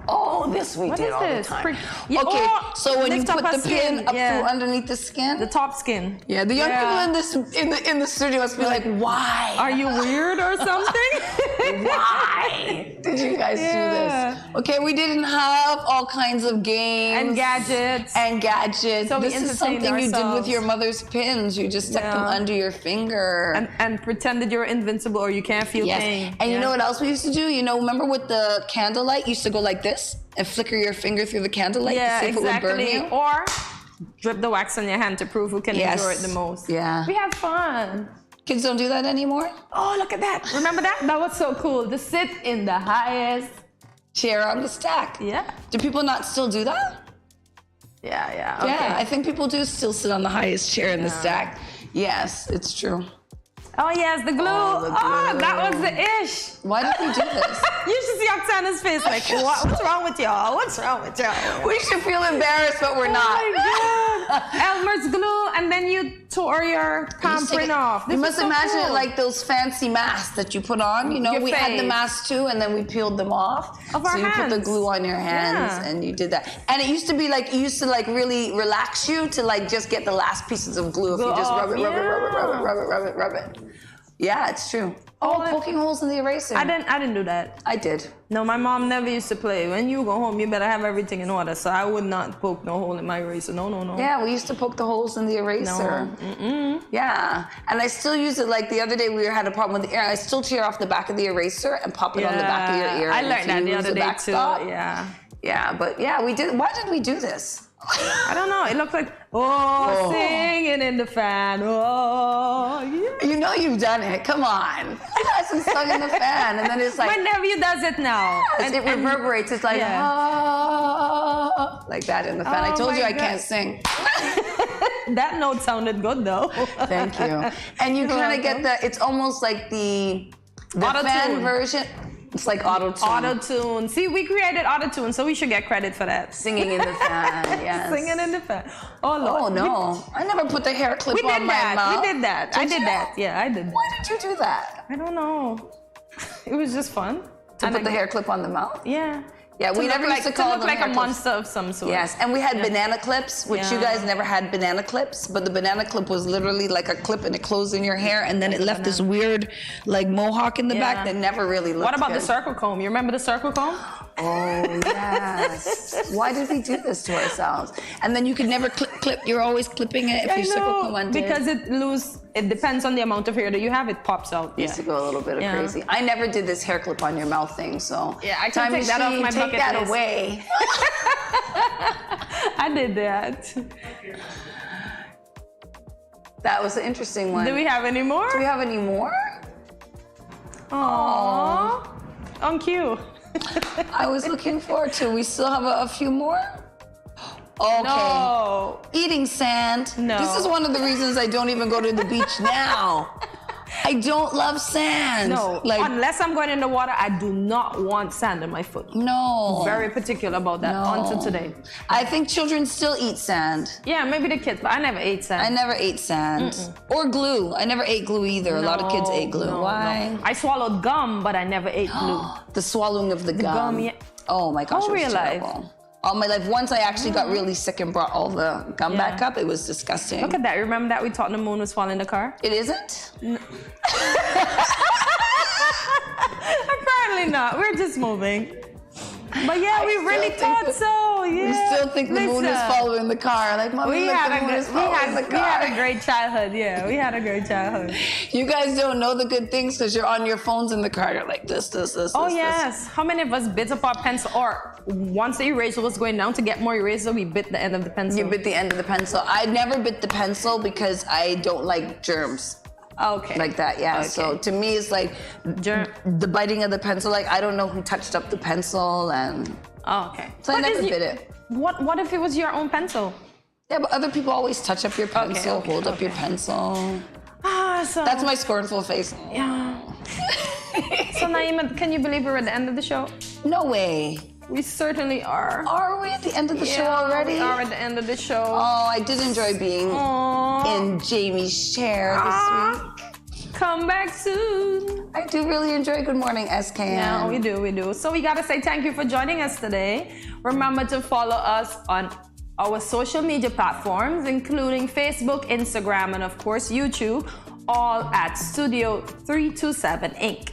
Speaker 2: Oh, this we
Speaker 1: What
Speaker 2: did
Speaker 1: is
Speaker 2: all
Speaker 1: this?
Speaker 2: the time.
Speaker 1: Yeah,
Speaker 2: Okay,
Speaker 1: oh,
Speaker 2: so when you
Speaker 1: lift up
Speaker 2: put
Speaker 1: our
Speaker 2: the pin
Speaker 1: skin,
Speaker 2: up through underneath the skin,
Speaker 1: the top skin.
Speaker 2: Yeah, the young people in the studio must be like, why?
Speaker 1: Are you weird or something?
Speaker 2: Why did you guys do this? Okay, we didn't have all kinds of games
Speaker 1: And gadgets.
Speaker 2: So
Speaker 1: we
Speaker 2: this is
Speaker 1: entertained
Speaker 2: something you did with
Speaker 1: ourselves.
Speaker 2: your mother's pins. You just stuck them under your finger
Speaker 1: and pretended you're invincible or you can't feel pain.
Speaker 2: And you know what else we used to do? You know, remember with the candlelight, you used to go like this and flicker your finger through the candlelight to see if it would burn you?
Speaker 1: Or drip the wax on your hand to prove who can endure it the most.
Speaker 2: Yeah.
Speaker 1: We have fun.
Speaker 2: Kids don't do that anymore?
Speaker 1: Oh, look at that. Remember that? That was so cool. To sit in the highest
Speaker 2: chair on the stack.
Speaker 1: Yeah.
Speaker 2: Do people not still do that?
Speaker 1: Yeah, okay.
Speaker 2: Yeah, I think people do still sit on the highest chair in the stack. Yes, it's true.
Speaker 1: Oh, yes, the glue. Oh, that was the ish.
Speaker 2: Why did we do this?
Speaker 1: You should see Oksana's face like, what's wrong with y'all? What's wrong with y'all?
Speaker 2: We should feel embarrassed, but we're not.
Speaker 1: Oh, my God. Elmer's glue, and then you tore your palm print off.
Speaker 2: You must imagine it like those fancy masks that you put on. You know, we had the masks too, and then we peeled them off. So you put the glue on your hands, and you did that. And it used to be like, it used to like really relax you to like just get the last pieces of glue if you just rub it. Yeah, it's true. Oh, poking holes in the eraser.
Speaker 1: I didn't do that.
Speaker 2: I did.
Speaker 1: No, my mom never used to play. When you go home, you better have everything in order. So I would not poke no hole in my eraser. No.
Speaker 2: Yeah, we used to poke the holes in the eraser.
Speaker 1: No.
Speaker 2: Yeah, and I still use it. Like the other day, we had a problem with the ear. I still tear off the back of the eraser and pop it on the back of your ear.
Speaker 1: I learned that the other day too. Yeah.
Speaker 2: Yeah, but yeah, we did. Why did we do this?
Speaker 1: I don't know. It looked like, singing in the fan. Oh, yeah.
Speaker 2: You know you've done it. Come on. You guys have sung in the fan. And then it's like.
Speaker 1: My nephew does it now.
Speaker 2: And it reverberates. It's like, like that in the fan. I told you I can't sing.
Speaker 1: That note sounded good though.
Speaker 2: Thank you. And you kind of get it's almost like the fan version. It's like auto-tune.
Speaker 1: Auto-tune. See, we created auto-tune, so we should get credit for that.
Speaker 2: Singing in the fan, yes.
Speaker 1: Singing in the fan. Oh, Lord.
Speaker 2: Oh, no. I never put the hair clip on my mouth.
Speaker 1: We did that. I did that. Yeah, I did that.
Speaker 2: Why did you do that?
Speaker 1: I don't know. It was just fun.
Speaker 2: To put the hair clip on the mouth?
Speaker 1: Yeah.
Speaker 2: Yeah, we never used to call them
Speaker 1: like
Speaker 2: hair
Speaker 1: a
Speaker 2: clips.
Speaker 1: monster of some sort.
Speaker 2: Yes, and we had banana clips, which you guys never had banana clips, but the banana clip was literally like a clip and it closed in your hair, and then it left this weird like mohawk in the back that never really looked
Speaker 1: What about
Speaker 2: good.
Speaker 1: the circle comb? You remember the circle comb?
Speaker 2: Oh, yes. Why did we do this to ourselves? And then you could never clip. You're always clipping it if you circle comb undid.
Speaker 1: Because it depends on the amount of hair that you have, it pops out.
Speaker 2: Used to go a little bit of crazy. I never did this hair clip on your mouth thing, so
Speaker 1: yeah, I can take that off my bucket
Speaker 2: take that
Speaker 1: list.
Speaker 2: away.
Speaker 1: I did that.
Speaker 2: That was an interesting one.
Speaker 1: Do we have any more?
Speaker 2: Do we have any more?
Speaker 1: Aww. On cue.
Speaker 2: I was looking forward to. We still have a few more? Okay.
Speaker 1: No.
Speaker 2: Eating sand.
Speaker 1: No.
Speaker 2: This is one of the reasons I don't even go to the beach now. I don't love sand.
Speaker 1: No, unless I'm going in the water, I do not want sand on my foot.
Speaker 2: No.
Speaker 1: Very particular about that until today.
Speaker 2: I think children still eat sand.
Speaker 1: Yeah, maybe the kids, but I never ate sand.
Speaker 2: I never ate sand. Or glue. I never ate glue either. A lot of kids ate glue. Why?
Speaker 1: No. I swallowed gum, but I never ate glue.
Speaker 2: The swallowing of the gum.
Speaker 1: Yeah.
Speaker 2: Oh my gosh, it was
Speaker 1: real life.
Speaker 2: terrible. All my life. Once I actually got really sick and brought all the gum back up, it was disgusting.
Speaker 1: Look at that. Remember that we thought the moon was falling in the car?
Speaker 2: It isn't?
Speaker 1: Apparently not. We're just moving. But yeah, we really thought so. Yeah.
Speaker 2: We still think the moon is following the car. Like, Mommy,
Speaker 1: we
Speaker 2: look,
Speaker 1: had
Speaker 2: the moon is following the car.
Speaker 1: We had a great childhood. Yeah, we had a great childhood.
Speaker 2: You guys don't know the good things because you're on your phones in the car. You're like this.
Speaker 1: Oh yes. How many of us bit up our pencil? Or once the eraser was going down, to get more eraser, we bit the end of the pencil.
Speaker 2: You bit the end of the pencil. I never bit the pencil because I don't like germs.
Speaker 1: Okay.
Speaker 2: Like that, yeah.
Speaker 1: Okay.
Speaker 2: So to me, it's like the biting of the pencil. Like I don't know who touched up the pencil, and
Speaker 1: okay.
Speaker 2: So I never bit it.
Speaker 1: What if it was your own pencil?
Speaker 2: Yeah, but other people always touch up your pencil, hold up your pencil.
Speaker 1: So
Speaker 2: that's my scornful face.
Speaker 1: Yeah. So Naima, can you believe we're at the end of the show?
Speaker 2: No way.
Speaker 1: We certainly are.
Speaker 2: Are we at the end of the show already?
Speaker 1: We are at the end of the show.
Speaker 2: Oh, I did enjoy being in Jamie's chair this week.
Speaker 1: Come back soon.
Speaker 2: I do really enjoy Good Morning SKN.
Speaker 1: Yeah, we do. So we gotta say thank you for joining us today. Remember to follow us on our social media platforms, including Facebook, Instagram, and of course YouTube, all at Studio 327 Inc.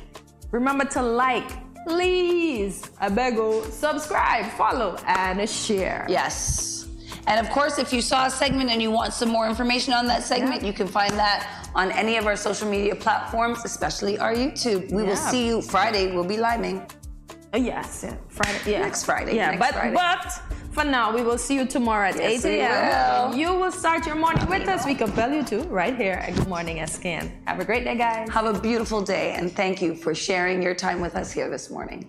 Speaker 1: Remember to like, please, I beg you, subscribe, follow, and share.
Speaker 2: Yes. And of course, if you saw a segment and you want some more information on that segment, you can find that on any of our social media platforms, especially our YouTube. We will see you Friday. We'll be liming.
Speaker 1: Yes, Friday. Yeah.
Speaker 2: Next Friday.
Speaker 1: Yeah, but for now, we will see you tomorrow at 8 a.m. You will start your morning with us. We compel you to right here at Good Morning SKN. Have a great day, guys.
Speaker 2: Have a beautiful day, and thank you for sharing your time with us here this morning.